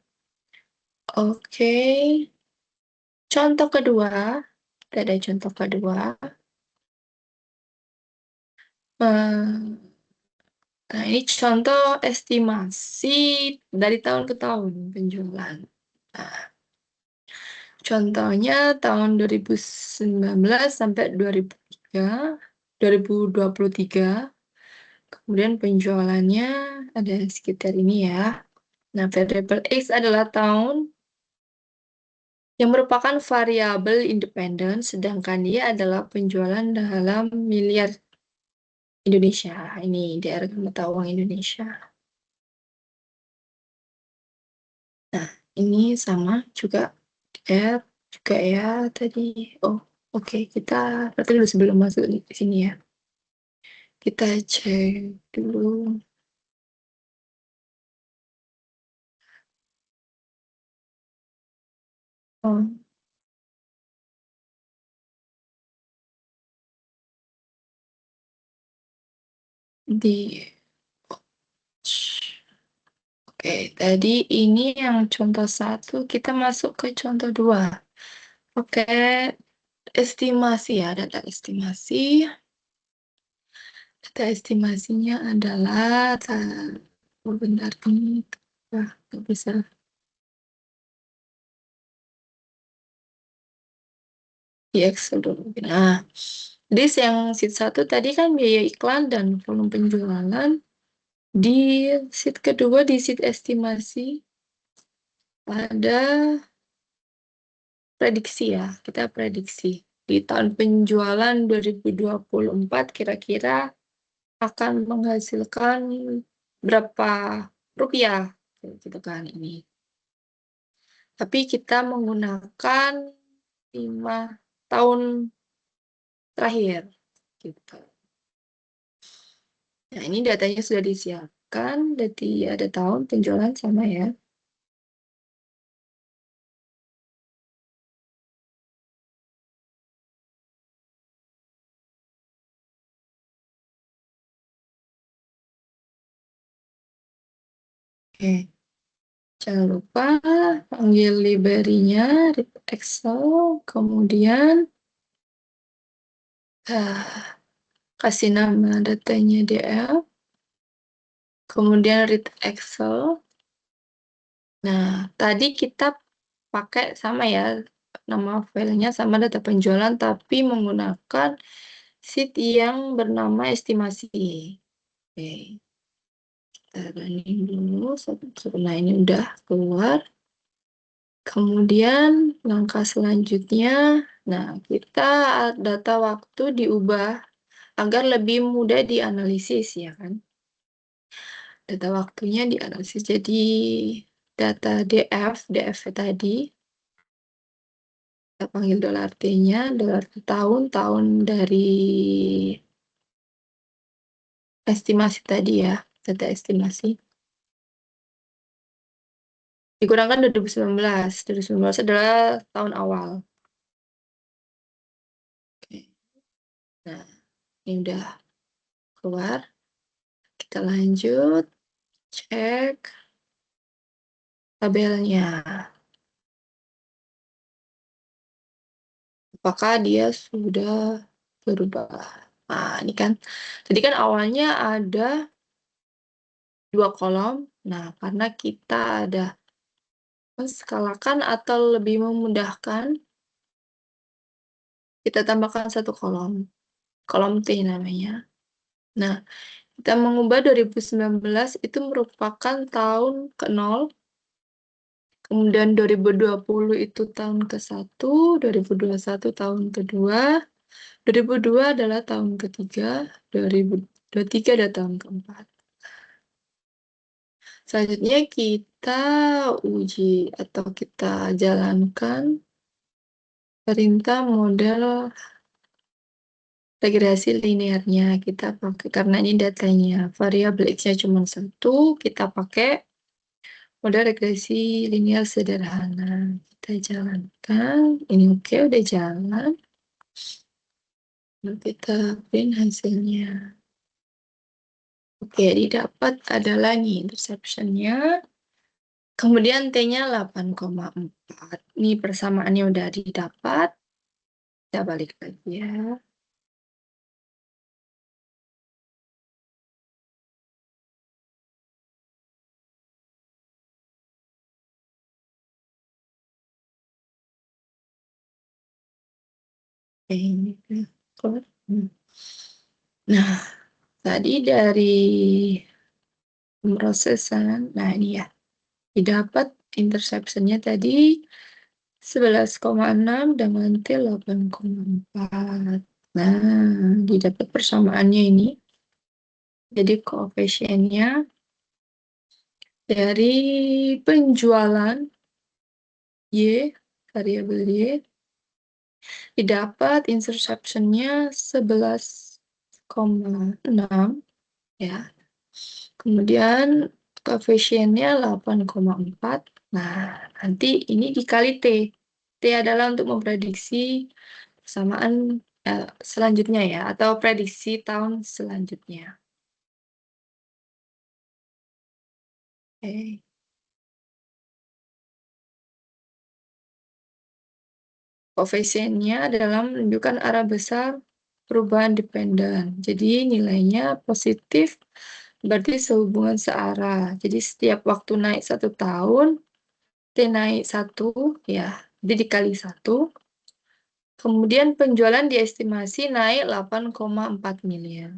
Oke. Contoh kedua, kita ada contoh kedua. Nah, ini contoh estimasi dari tahun ke tahun penjualan. Nah, contohnya tahun 2019 sampai 2023. Kemudian penjualannya ada sekitar ini ya. Nah, variabel X adalah tahun yang merupakan variabel independen, sedangkan dia adalah penjualan dalam miliar Indonesia. Ini daerah mata uang Indonesia. Nah, ini sama juga R juga ya tadi. Oh, oke. Kita berarti dulu sebelum masuk di sini ya. Kita cek dulu. Oh, di Oke, tadi ini yang contoh 1, kita masuk ke contoh 2. Oke, estimasi ya, data estimasi. Data estimasinya adalah, bentar ini, nggak bisa. Di Excel dulu. Nah, di yang sheet 1 tadi kan biaya iklan dan volume penjualan. Di sheet kedua, di sheet estimasi, ada prediksi ya, kita prediksi. Di tahun penjualan 2024 kira-kira akan menghasilkan berapa rupiah, gitu kan ini. Tapi kita menggunakan 5 tahun terakhir, gitu. Nah, ini datanya sudah disiapkan, jadi ada tahun penjualan sama ya. Oke. Jangan lupa panggil library-nya di Excel, kemudian kasih nama datanya DL, kemudian read Excel. Nah, tadi kita pakai sama ya, nama filenya sama data penjualan, tapi menggunakan sheet yang bernama estimasi. Oke, kita running dulu. Nah, ini udah keluar. Kemudian langkah selanjutnya, nah kita data waktu diubah agar lebih mudah dianalisis ya kan. Data waktunya dianalisis jadi data DF tadi, kita panggil dolar T-nya, dolar tahun, tahun dari estimasi tadi ya, data estimasi. Dikurangkan 2019. 2019 adalah tahun awal. Oke. Nah, ini udah keluar. Kita lanjut, cek tabelnya. Apakah dia sudah berubah? Nah, ini kan, jadi kan awalnya ada 2 kolom. Nah, karena kita ada menskalakan atau lebih memudahkan, kita tambahkan 1 kolom. Kolom T namanya. Nah, kita mengubah 2019 itu merupakan tahun ke-0, kemudian 2020 itu tahun ke-1, 2021 tahun ke-2, 2002 adalah tahun ke-3, 2023 adalah tahun ke-4. Selanjutnya kita uji atau kita jalankan perintah model regresi linearnya. Kita pakai, karena ini datanya variabel X-nya cuma 1, kita pakai model regresi linear sederhana. Kita jalankan. Ini oke, udah jalan. Lalu kita print hasilnya. Oke, didapat adalah nih interception-nya. Kemudian T-nya 8,4. Ini persamaannya udah didapat. Kita balik lagi ya. Ini keluar. Nah, tadi dari pemrosesan, nah ini ya, didapat interception-nya tadi 11,6 dengan T 8,4. Nah, didapat persamaannya ini. Jadi koefisiennya dari penjualan Y, variabel Y, didapat interception-nya 11,6 ya. Kemudian koefisiennya 8,4. Nah, nanti ini dikali T. T adalah untuk memprediksi persamaan selanjutnya ya, atau prediksi tahun selanjutnya. Oke. Koefisiennya adalah menunjukkan arah besar perubahan dependen. Jadi nilainya positif, berarti sehubungan searah. Jadi setiap waktu naik 1 tahun, T naik 1, ya, jadi dikali 1. Kemudian penjualan diestimasi naik 8,4 miliar.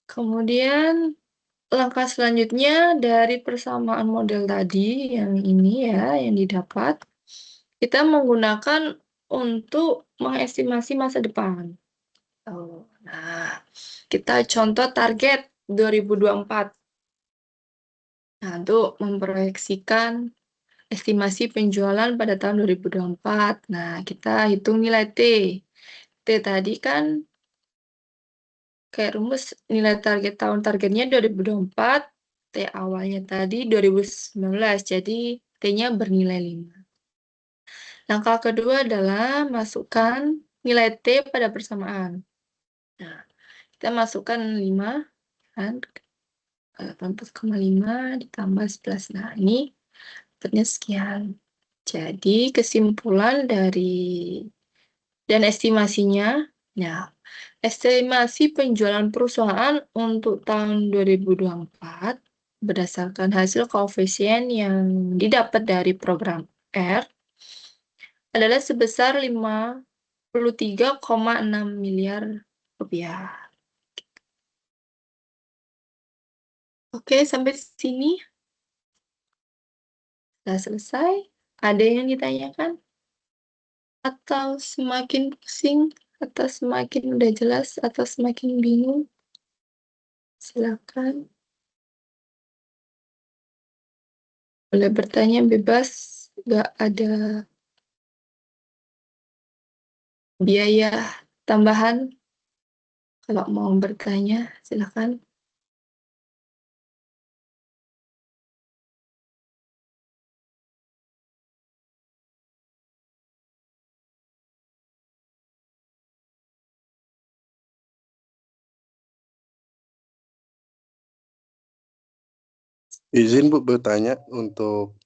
Kemudian langkah selanjutnya dari persamaan model tadi, yang ini ya, yang didapat, kita menggunakan untuk mengestimasi masa depan. Nah, kita contoh target 2024. Nah, untuk memproyeksikan estimasi penjualan pada tahun 2024. Nah, kita hitung nilai T. T tadi kan kayak rumus nilai target tahun targetnya 2024, T awalnya tadi 2019, jadi T-nya bernilai 5. Langkah kedua adalah masukkan nilai T pada persamaan. Nah, kita masukkan 5, kan? 84,5 ditambah 11. Nah, ini dapatnya sekian. Jadi, kesimpulan dari dan estimasinya, nah, Estimasi penjualan perusahaan untuk tahun 2024 berdasarkan hasil koefisien yang didapat dari program R adalah sebesar 53,6 miliar rupiah. Oke, sampai sini sudah selesai. Ada yang ditanyakan? Atau semakin pusing? Atau semakin udah jelas? Atau semakin bingung? Silakan. Boleh bertanya bebas, nggak ada biaya tambahan. Kalau mau bertanya, silakan. Izin Bu bertanya untuk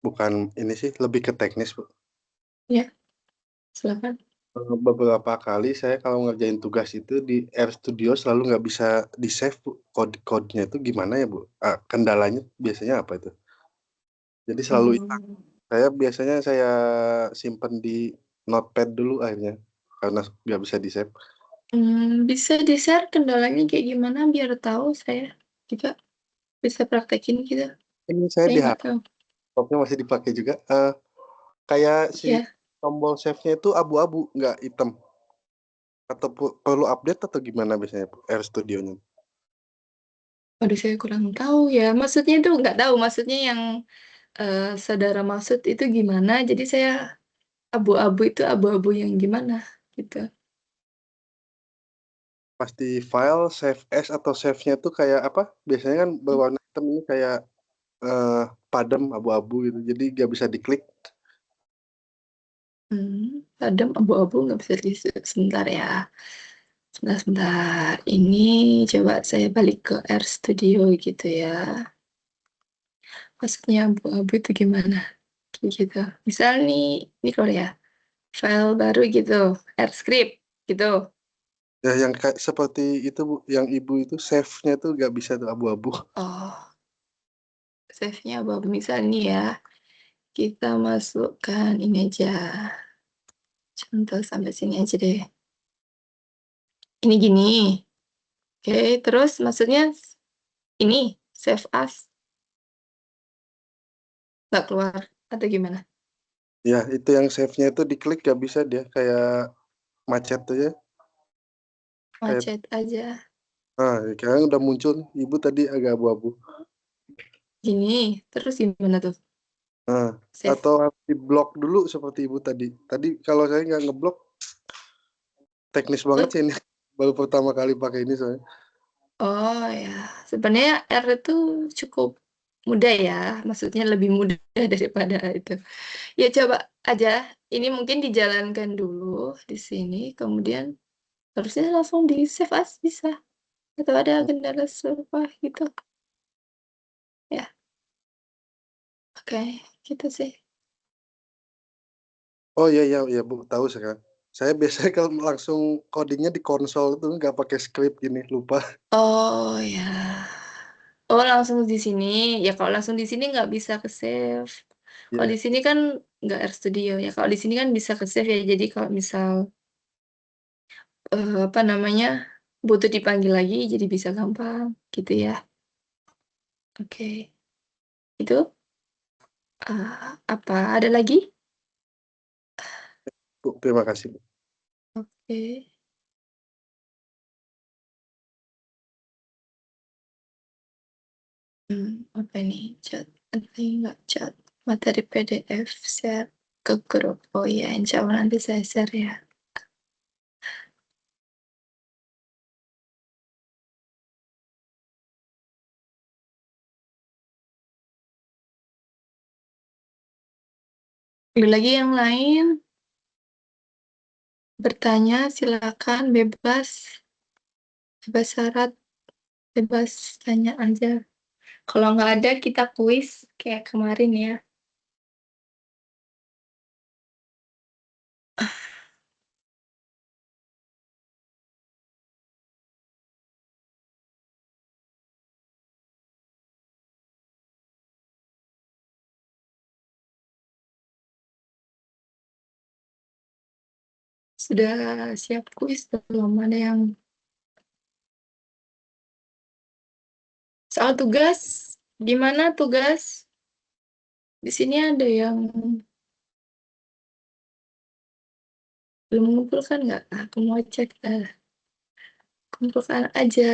bukan ini sih lebih ke teknis Bu. Ya, silakan. Beberapa kali saya kalau ngerjain tugas itu di RStudio selalu nggak bisa di save Bu. Kode-kodenya itu gimana ya Bu? Kendalanya biasanya apa itu? Jadi selalu hilang. Hmm. Saya biasanya simpen di notepad dulu akhirnya karena nggak bisa di save. Bisa di-share kendalanya kayak gimana biar tahu saya juga bisa praktekin gitu. Ini saya Saya di nggak tahu. laptopnya masih dipakai juga. Kayak si Ya, tombol save-nya itu abu-abu, nggak hitam. Atau perlu update atau gimana biasanya RStudio-nya? waduh saya kurang tahu ya. Maksudnya itu nggak tahu. Maksudnya yang saudara maksud itu gimana. Jadi saya abu-abu itu abu-abu yang gimana gitu. Pasti file save as atau save-nya tuh kayak apa? Biasanya kan berwarna hitam ini kayak eh, padam abu-abu gitu. Jadi nggak bisa diklik. Padam abu-abu nggak bisa di sebentar ya. Sebentar. Ini coba saya balik ke R Studio gitu ya. Maksudnya abu-abu itu gimana? Kayak gitu. Misal nih, ini kalau ya, file baru gitu, R script gitu. Ya yang kayak seperti itu Bu, yang ibu itu save-nya tuh nggak bisa tuh abu-abu. Oh, save-nya abu-abu. Misal nih ya, kita masukkan ini aja. Contoh sampai sini aja deh. Ini gini. Oke, terus maksudnya ini, save as, nggak keluar. Atau gimana? Ya itu yang save-nya itu diklik nggak bisa dia kayak macet tuh ya. Kayak Macet aja. sekarang udah muncul nih. Ibu tadi agak abu-abu. Gini, terus gimana tuh? Nah, Save. atau harus diblok dulu seperti ibu tadi. Tadi kalau saya nggak ngeblok, teknis banget Oh, sih ini. Baru pertama kali pakai ini soalnya. oh ya, sebenarnya R itu cukup mudah ya, maksudnya lebih mudah daripada itu. Ya coba aja, ini mungkin dijalankan dulu di sini, kemudian harusnya langsung di save as bisa, atau ada kendala serupa gitu. Ya, oke, gitu sih. Oh iya iya iya Bu, tahu sekarang. Saya biasanya kalau langsung codingnya di konsol itu nggak pakai script gini, lupa. Oh ya, oh langsung di sini. Ya kalau langsung di sini nggak bisa ke save. Kalau Iya, di sini kan nggak RStudio ya. Kalau di sini kan bisa ke save ya. Jadi kalau misal apa namanya butuh dipanggil lagi jadi bisa gampang gitu ya. Oke, itu apa ada lagi? Bu, terima kasih Bu. Oke. Apa nih chat? Ada lagi nggak chat? Materi PDF share ke grup. Oh iya, insya Allah nanti saya share ya. Ada lagi yang lain? Bertanya silakan bebas, bebas syarat, bebas tanya aja. Kalau nggak ada kita kuis kayak kemarin ya. Sudah siap kuis, belum ada yang soal tugas. Gimana tugas? Di sini ada yang belum mengumpulkan nggak? Aku mau cek. Kumpulkan aja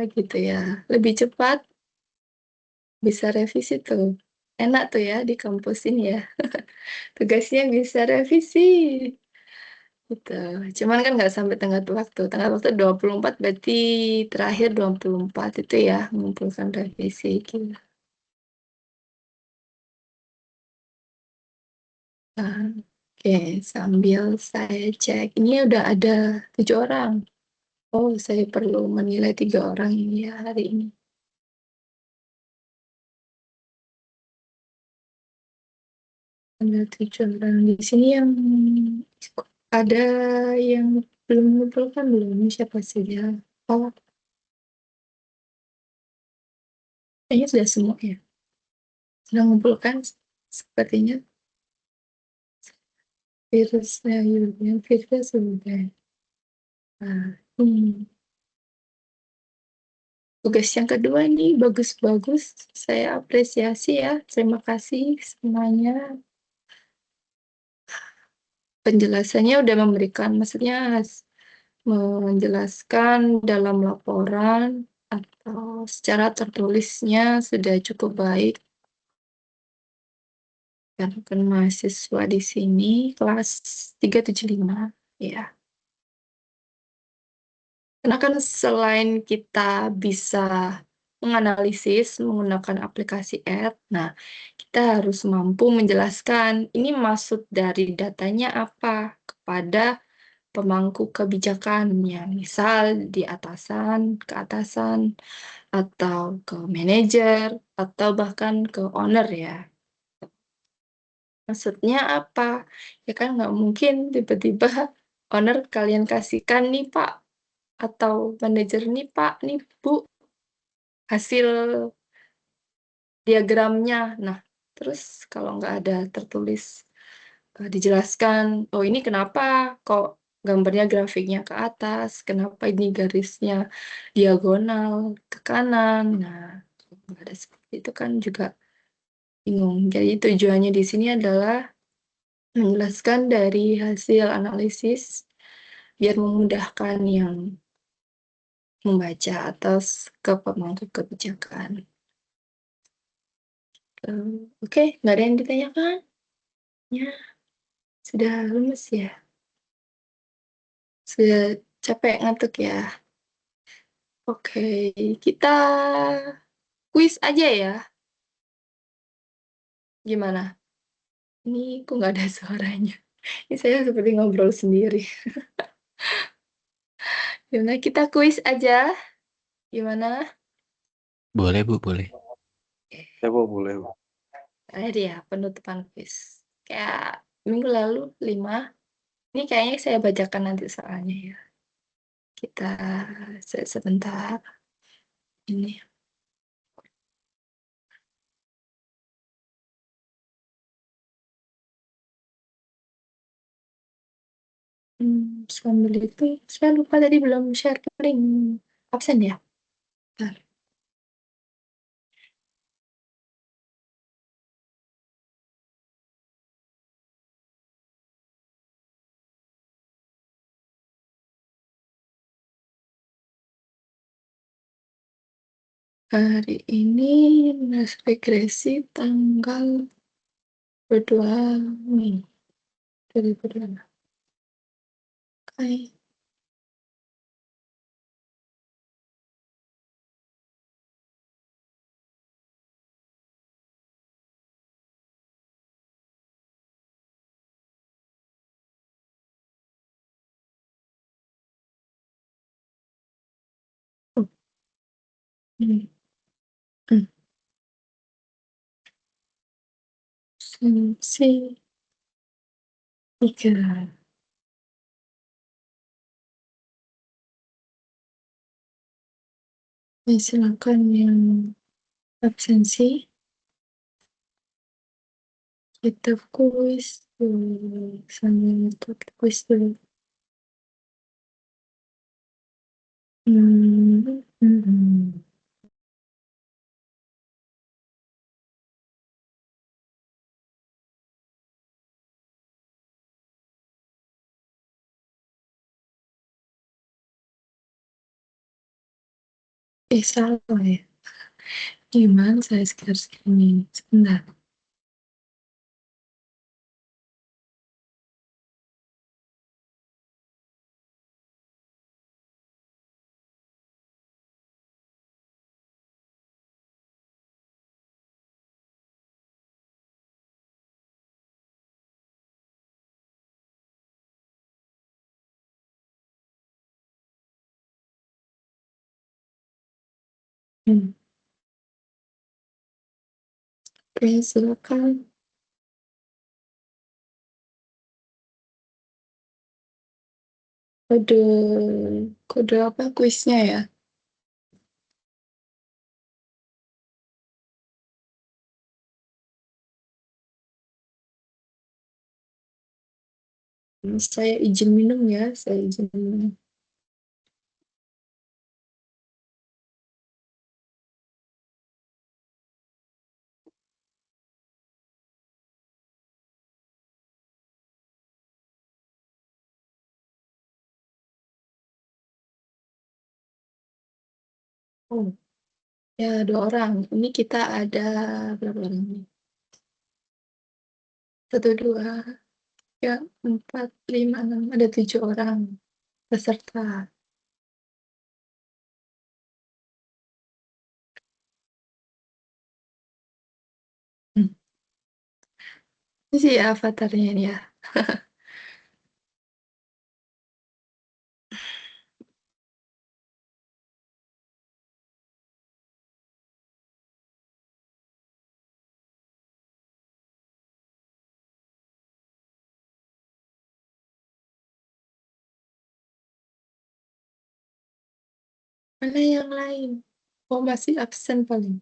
gitu ya. Lebih cepat bisa revisi tuh. Enak tuh ya di kampus ini ya. Tugasnya bisa revisi. Gitu. Cuman kan nggak sampai tenggat waktu. Tenggat waktu 24 berarti terakhir 24 itu ya mengumpulkan revisi gitu. Nah, oke, sambil saya cek. Ini udah ada 7 orang. Oh, saya perlu menilai 3 orang ini ya hari ini. Ada 7 orang di sini yang ada yang belum mengumpulkan belum siapa saja? Oh, kayaknya sudah semua ya. Sudah mengumpulkan sepertinya virusnya, virusnya sudah. Nah, tugas yang kedua nih bagus-bagus. Saya apresiasi ya. Terima kasih semuanya. Penjelasannya udah memberikan, maksudnya menjelaskan dalam laporan atau secara tertulisnya sudah cukup baik. Karena kan mahasiswa di sini kelas 375 ya. Karena kan selain kita bisa menganalisis menggunakan aplikasi Ed, nah kita harus mampu menjelaskan ini maksud dari datanya apa kepada pemangku kebijakan yang misal di atasan, ke atasan, atau ke manajer, atau bahkan ke owner ya. Maksudnya apa? Ya kan nggak mungkin tiba-tiba owner kalian kasihkan nih Pak, atau manajer nih Pak, nih Bu, hasil diagramnya. Nah, terus kalau nggak ada tertulis, dijelaskan, oh ini kenapa kok gambarnya grafiknya ke atas, kenapa ini garisnya diagonal ke kanan. Nah, kalau nggak ada seperti itu kan juga bingung. Jadi tujuannya di sini adalah menjelaskan dari hasil analisis biar memudahkan yang membaca atas ke pemangku kebijakan. Oke, nggak ada yang ditanyakan? Ya, sudah lemes ya? Sudah capek ngantuk ya? Oke, kita kuis aja ya. Gimana? Ini kok nggak ada suaranya? Ini saya seperti ngobrol sendiri. Gimana kita kuis aja? Gimana? Boleh, Bu, boleh. Ya, Bu, boleh, Bu. Terakhir ya, penutupan kuis. Kayak minggu lalu, 5. Ini kayaknya saya bacakan nanti soalnya ya. Kita sebentar. Ini. Sambil itu, saya lupa tadi belum sharing absen ya. Bentar. Hari ini regresi tanggal 22 Mei 2022. Oke. Oh, ini. Hmm. Sensi 3. Ya, silakan yang absensi. Kita kuis dulu. Sambil itu kuis dulu. Hmm, hmm. Salah ya. Gimana saya sekarang segini? Sebentar. Hmm. Oke, silakan. Kode kode apa kuisnya ya? Saya izin minum ya, saya izin minum. Oh, ya 2 orang. Ini kita ada berapa orang nih? 1, 2, 3, 4, 5, 6. Ada 7 orang peserta. Hmm. Ini sih avatarnya ini ya. Mana yang lain? Oh, masih absen paling.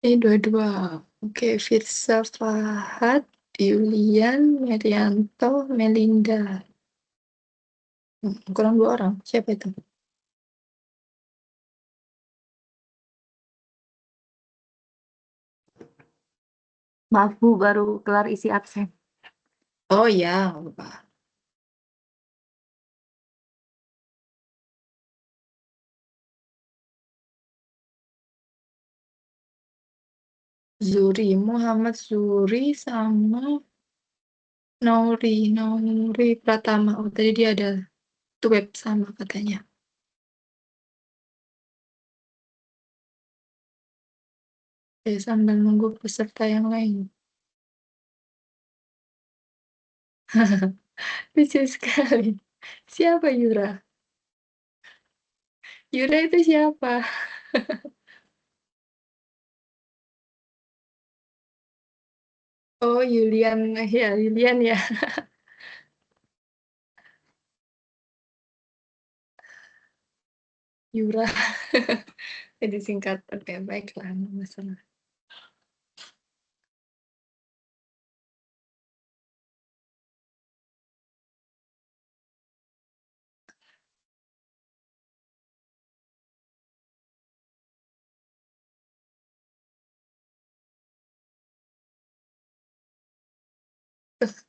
Ini 2-2. Oke, Firsa Fahad, Yulian, Merianto, Melinda. Kurang 2 orang. Siapa itu? Maaf Bu, baru kelar isi absen. Oh ya, nggak apa-apa. Zuri, Muhammad Zuri sama Nauri Pratama. Oh, tadi dia ada web sama katanya. Sambil nunggu peserta yang lain. Lucu sekali. Siapa Yura? Yura itu siapa? Oh, Yulian. Ya, Yulian ya. Yura. Jadi singkat. Oke, baiklah. Nggak masalah.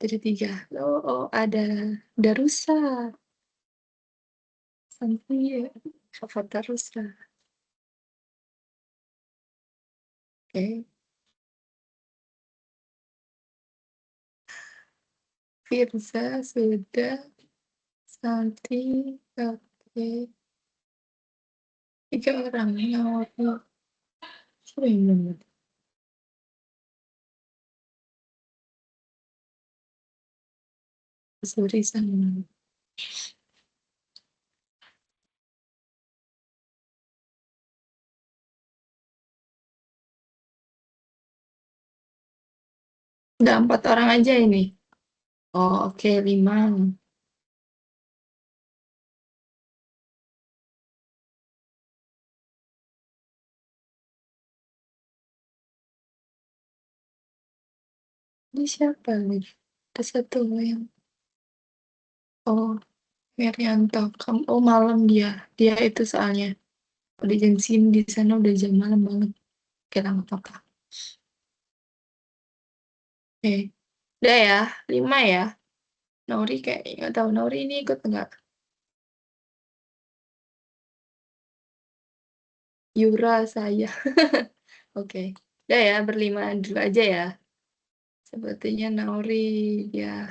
Jadi 3. Oh, ada Darussa. Santai ya. Avatar Rusa. Oke. Firza sudah. Santi. Oke. 3 orang. Nauri. Siapa yang belum? Zuri sama. Udah 4 orang aja ini. Oh, oke, 5. Ini siapa nih? Ada satu yang. Oh, Merianto, oh malam dia itu soalnya udah jam sini di sana udah jam malam banget. Oke, nggak apa-apa. Oke, udah ya, 5 ya. Nauri kayak nggak tahu Nauri ini ikut nggak? Yura saya. Oke, udah ya, berlima dulu aja ya. Sepertinya Nauri ya.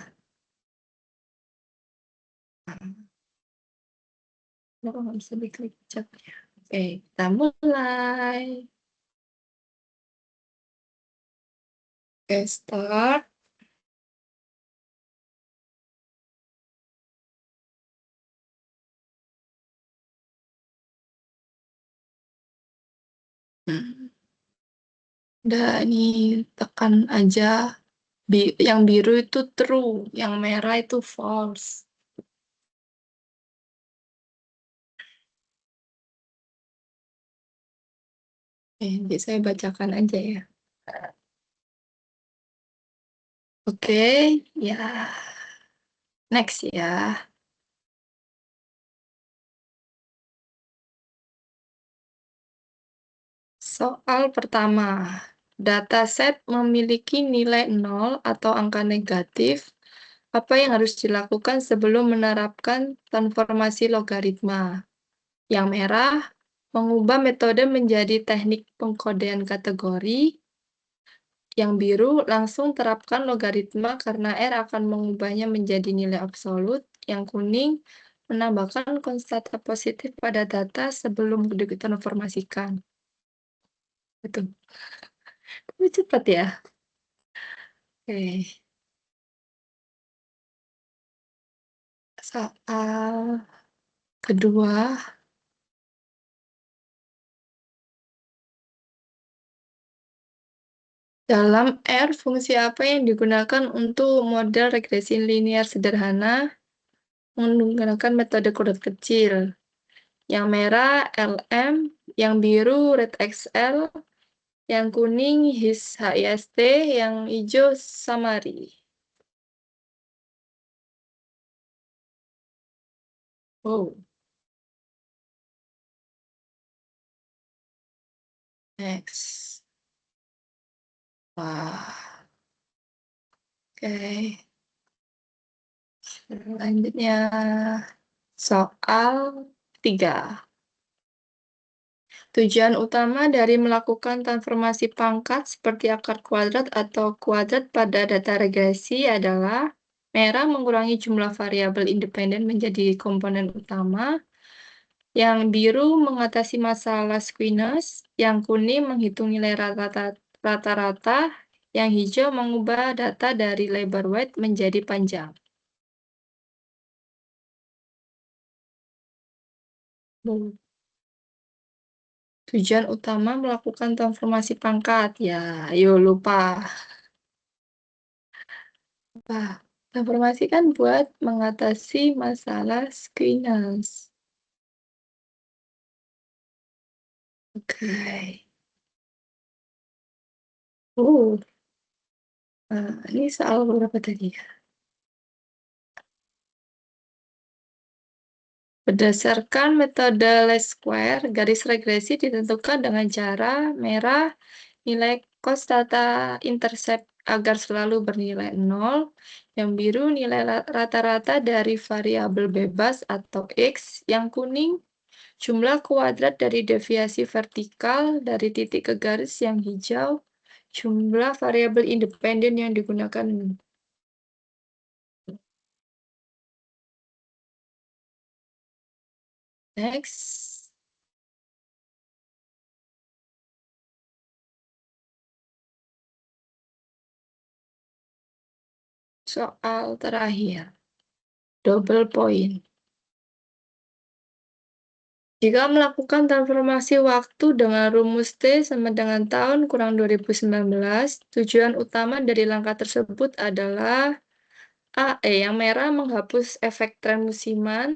Kenapa nggak bisa diklik chatnya? Oke, kita mulai. Oke, start. Udah, ini tekan aja. Yang biru itu true, yang merah itu false. Jadi saya bacakan aja ya. Oke, ya. Next ya. Soal pertama. Dataset memiliki nilai 0 atau angka negatif. Apa yang harus dilakukan sebelum menerapkan transformasi logaritma? Yang merah, mengubah metode menjadi teknik pengkodean kategori. Yang biru, langsung terapkan logaritma karena R akan mengubahnya menjadi nilai absolut. Yang kuning, menambahkan konstanta positif pada data sebelum ditransformasikan. Betul. Lebih cepat ya. Oke. Soal kedua. Dalam R, fungsi apa yang digunakan untuk model regresi linear sederhana menggunakan metode kurut kecil? Yang merah LM, yang biru RedXL, yang kuning HIST, yang hijau Summary. Oh. Next. Wah. Oke. Selanjutnya soal 3. Tujuan utama dari melakukan transformasi pangkat seperti akar kuadrat atau kuadrat pada data regresi adalah merah mengurangi jumlah variabel independen menjadi komponen utama, yang biru mengatasi masalah squeeness, yang kuning menghitung nilai rata-rata, yang hijau mengubah data dari lebar wide menjadi panjang. Tujuan utama melakukan transformasi pangkat. Ya, ayo lupa. Transformasi kan buat mengatasi masalah squeeness. Oke. Ini soal berapa tadi ya? Berdasarkan metode least square, garis regresi ditentukan dengan cara merah nilai cos data intercept agar selalu bernilai 0, yang biru nilai rata-rata dari variabel bebas atau X, yang kuning jumlah kuadrat dari deviasi vertikal dari titik ke garis, yang hijau jumlah variabel independen yang digunakan. Next. Soal terakhir. Double point. Jika melakukan transformasi waktu dengan rumus T sama dengan tahun kurang 2019, tujuan utama dari langkah tersebut adalah yang merah menghapus efek tren musiman,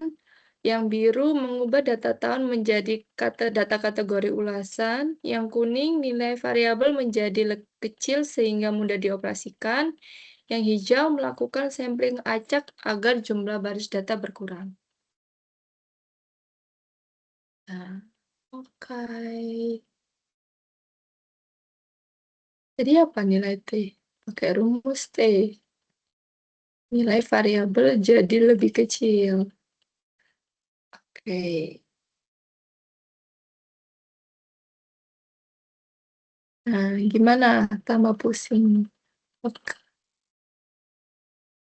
yang biru mengubah data tahun menjadi data kategori ulasan, yang kuning nilai variabel menjadi kecil sehingga mudah dioperasikan, yang hijau melakukan sampling acak agar jumlah baris data berkurang. Nah, oke. Jadi apa nilai T? Pakai rumus T. Nilai variabel jadi lebih kecil. Oke. Nah, gimana? Tambah pusing. Oke.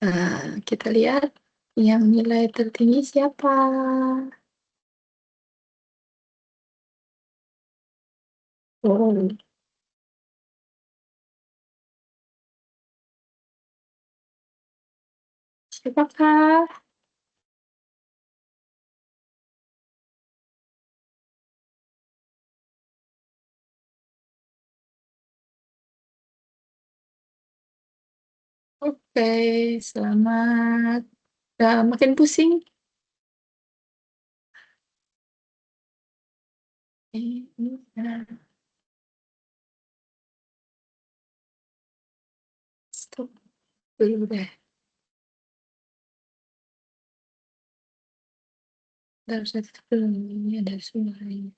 Nah, kita lihat yang nilai tertinggi siapa? Oh, siapakah? Oke, selamat. Udah makin pusing? Nah, stop dulu deh. Dari satu belum ini ada suaranya.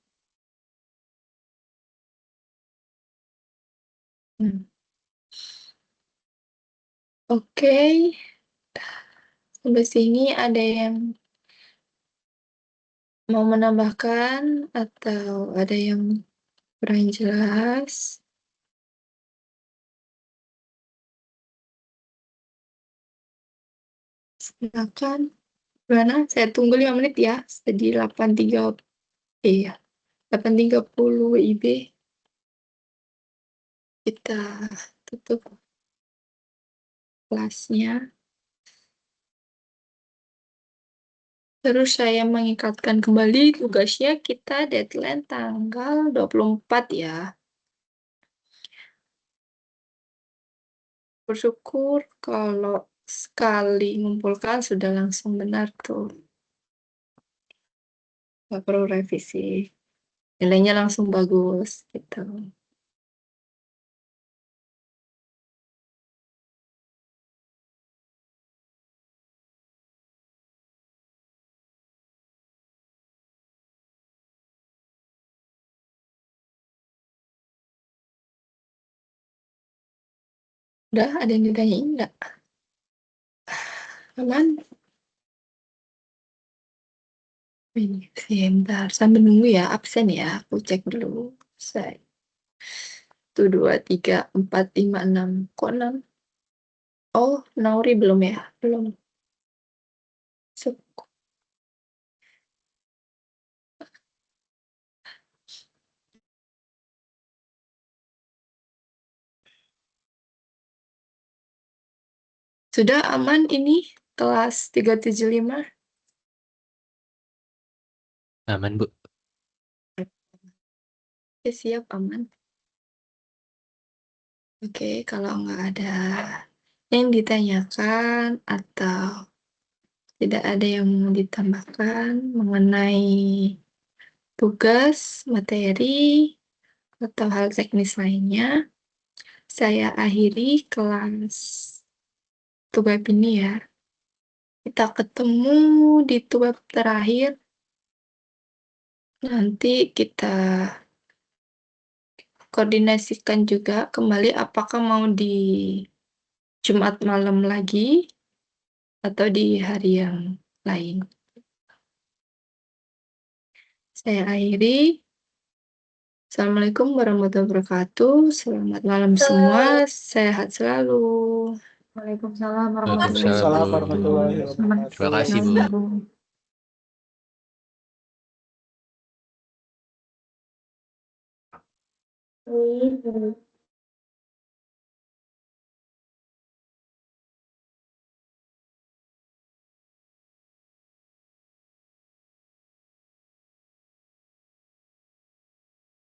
Oke, sampai sini ada yang mau menambahkan atau ada yang kurang jelas? Silakan. Gimana? Saya tunggu 5 menit ya. Jadi 8.30. Iya, 8.30 WIB. Kita tutup kelasnya. Terus saya mengingatkan kembali tugasnya kita deadline tanggal 24 ya. Bersyukur kalau sekali mengumpulkan sudah langsung benar tuh. Nggak perlu revisi. Nilainya langsung bagus gitu. Udah ada yang ditanyain enggak? Aman? Ini sebentar sambil nunggu ya, absen ya. Aku cek dulu. Saya 1, 2, 3, 4, 5, 6. Kok 6? Oh, Nauri belum ya? Belum. Sudah aman ini kelas 375? Aman, Bu. Oke, siap, aman. Oke, kalau nggak ada yang ditanyakan atau tidak ada yang mau ditambahkan mengenai tugas, materi, atau hal teknis lainnya, saya akhiri kelas web ini ya. Kita ketemu di web terakhir. Nanti kita koordinasikan juga kembali apakah mau di Jumat malam lagi atau di hari yang lain. Saya akhiri. Assalamualaikum warahmatullahi wabarakatuh. Selamat malam semua. Sehat selalu. Waalaikumsalam Waalaikumsalam, warahmatullahi Bu. wabarakatuh. Terima kasih, Bu. Selamat.